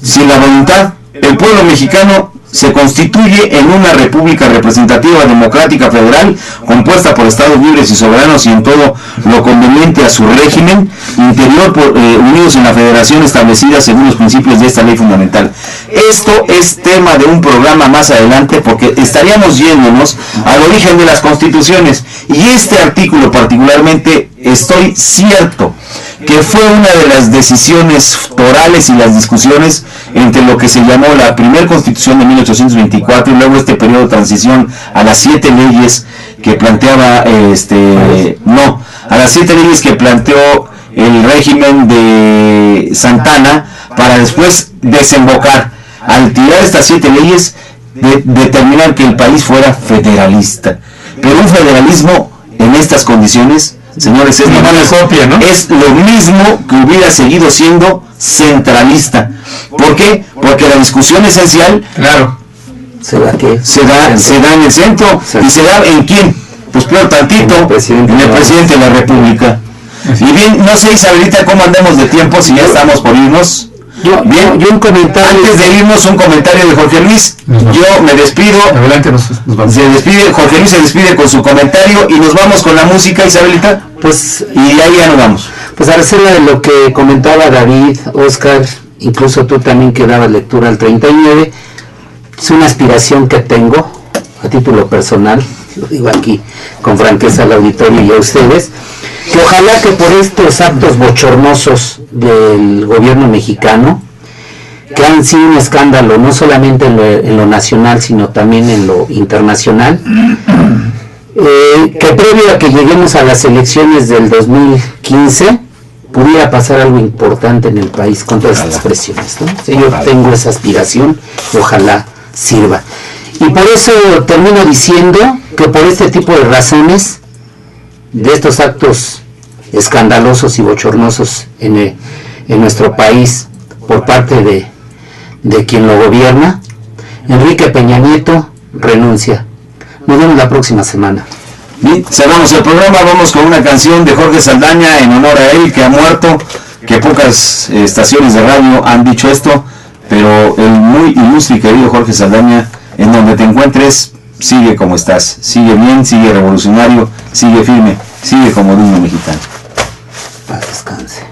Speaker 2: sin la voluntad, el pueblo mexicano se constituye en una república representativa democrática federal compuesta por estados libres y soberanos y en todo lo conveniente a su régimen interior unidos en la federación establecida según los principios de esta ley fundamental. Esto es tema de un programa más adelante, porque estaríamos yéndonos al origen de las constituciones, y este artículo particularmente estoy cierto que fue una de las decisiones torales y las discusiones entre lo que se llamó la primera constitución de 1824 y luego este periodo de transición a las 7 leyes que planteaba a las 7 leyes que planteó el régimen de Santana para después desembocar, al tirar estas 7 leyes, determinar que el país fuera federalista. Pero un federalismo en estas condiciones, señores, es lo mismo que hubiera seguido siendo centralista. ¿Por qué? Porque la discusión esencial,
Speaker 3: claro,
Speaker 2: se da en el centro. ¿Y se da en quién? Pues peor tantito, en el presidente de la República. Y bien, no sé, Isabelita, cómo andamos de tiempo, si ya estamos por irnos.
Speaker 4: Yo un comentario.
Speaker 2: Antes de irnos, un comentario de Jorge Luis. Yo me despido.
Speaker 3: Adelante, nos vamos.
Speaker 2: Se despide, Jorge Luis se despide con su comentario y nos vamos con la música, Isabelita.
Speaker 4: Pues,
Speaker 2: y ahí ya nos vamos.
Speaker 4: Pues a reserva de lo que comentaba David, Oscar, incluso tú también que dabas lectura al 39, es una aspiración que tengo a título personal, lo digo aquí con franqueza al auditorio y a ustedes, que ojalá que por estos actos bochornosos del gobierno mexicano, que han sido un escándalo no solamente en lo nacional, sino también en lo internacional, que previo a que lleguemos a las elecciones del 2015, pudiera pasar algo importante en el país con todas estas presiones, ¿no? Yo tengo esa aspiración, ojalá sirva. Y por eso termino diciendo que por este tipo de razones, de estos actos escandalosos y bochornosos en nuestro país por parte de quien lo gobierna, Enrique Peña Nieto renuncia. Nos vemos la próxima semana.
Speaker 2: Bien, cerramos el programa, vamos con una canción de Jorge Saldaña en honor a él, que ha muerto, que pocas estaciones de radio han dicho esto, pero el muy ilustre y querido Jorge Saldaña, en donde te encuentres, sigue como estás, sigue bien, sigue revolucionario, sigue firme, sigue como digno mexicano.
Speaker 4: Paz descanse.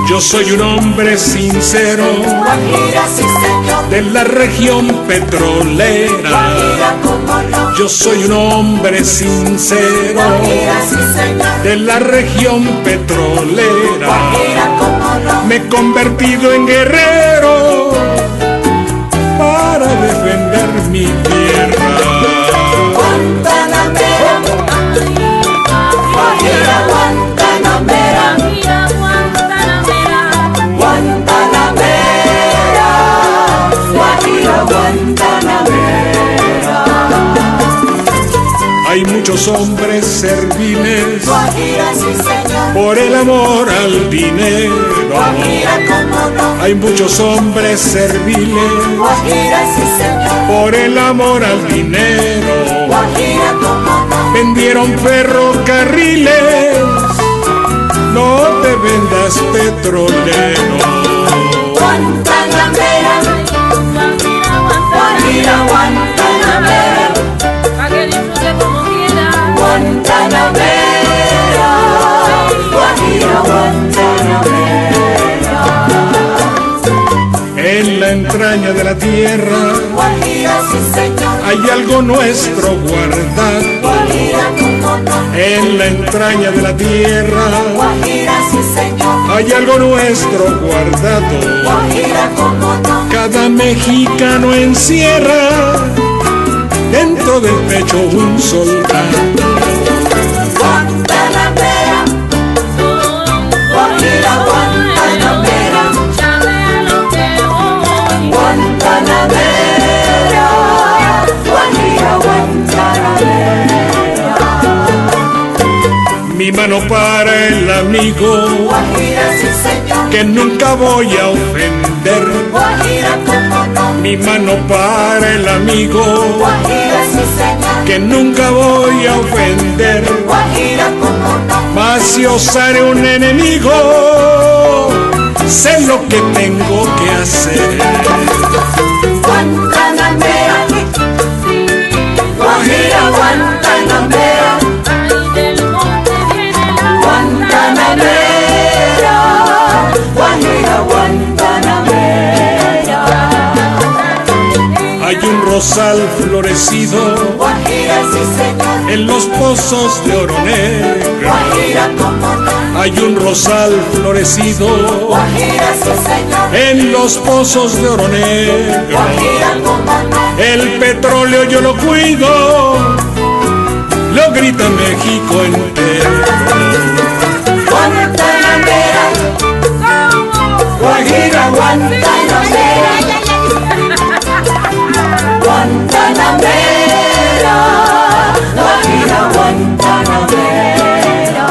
Speaker 1: Yo soy un hombre sincero de la región petrolera. Yo soy un hombre sincero de la región petrolera. Me he convertido en guerrero para defender mi tierra. Hay muchos hombres serviles por el amor al dinero. Hay muchos hombres serviles por el amor al dinero. Vendieron ferrocarriles, no te vendas petrolero.
Speaker 5: Guantanamera, Guajira, Guantanamera, pa' que disfrute como quiera. Guantanamera, Guajira, Guantanamera.
Speaker 1: En la entraña de la tierra,
Speaker 5: Guajira, sí señor,
Speaker 1: hay algo nuestro guardado.
Speaker 5: Guajira, cómo no.
Speaker 1: En la entraña de la tierra,
Speaker 5: Guajira, sí señor,
Speaker 1: hay algo nuestro guardado.
Speaker 5: Guajira, cómo no.
Speaker 1: Cada mexicano encierra dentro del pecho un soldado.
Speaker 5: Guantanamera, Guajira, Guantanamera, Guantanamera, Guajira, Guantanamera.
Speaker 1: Mi mano para el amigo
Speaker 5: Guajira, sí señor,
Speaker 1: que nunca voy a ofender.
Speaker 5: Guajira, cómo no.
Speaker 1: Mi mano para el amigo
Speaker 5: Guajira, sí señor,
Speaker 1: que nunca voy a ofender.
Speaker 5: Guajira, cómo no.
Speaker 1: Mas si osare un enemigo, sé lo que tengo que hacer.
Speaker 5: Guantanamera,
Speaker 1: rosal florecido
Speaker 5: Guajira, sí señor.
Speaker 1: en los pozos de oro negro.
Speaker 5: Guajira, cómo no.
Speaker 1: Hay un rosal florecido
Speaker 5: Guajira, sí señor.
Speaker 1: en los pozos de oro negro.
Speaker 5: Guajira, cómo no.
Speaker 1: El petróleo yo lo cuido, lo grita México entero.
Speaker 5: Guantanamera, Guajira, Guantanamera, Guantanamera, Guajira, Guantanamera.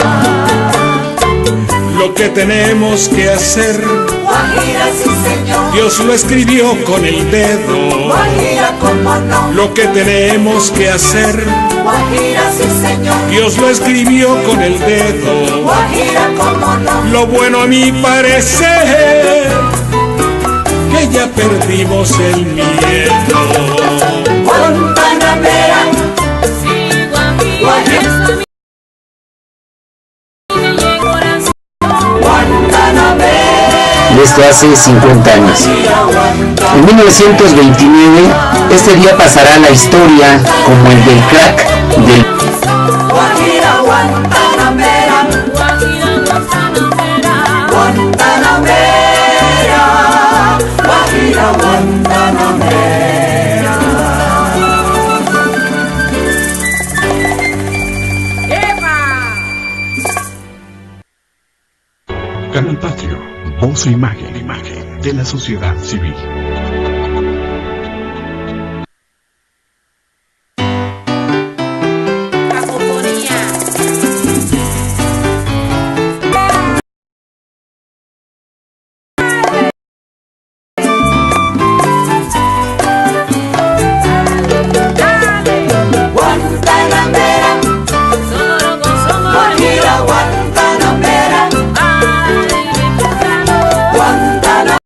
Speaker 1: Lo que tenemos que hacer,
Speaker 5: Guajira, sí señor.
Speaker 1: Dios lo escribió con el dedo.
Speaker 5: Guajira, cómo no.
Speaker 1: Lo que tenemos que hacer,
Speaker 5: Guajira, sí señor.
Speaker 1: Dios lo escribió con el dedo.
Speaker 5: Guajira, cómo no.
Speaker 1: Lo bueno a mi parecer, que ya perdimos el miedo.
Speaker 5: Guantanamera, Guajira, Guantanamera.
Speaker 4: Y esto hace 50 años. En 1929, este día pasará a la historia como el del crack del...
Speaker 5: Guajira, Guantanamera, Guantanamera, Guajira, Guantanamera.
Speaker 6: Canal Patrio, voz e imagen de la sociedad civil.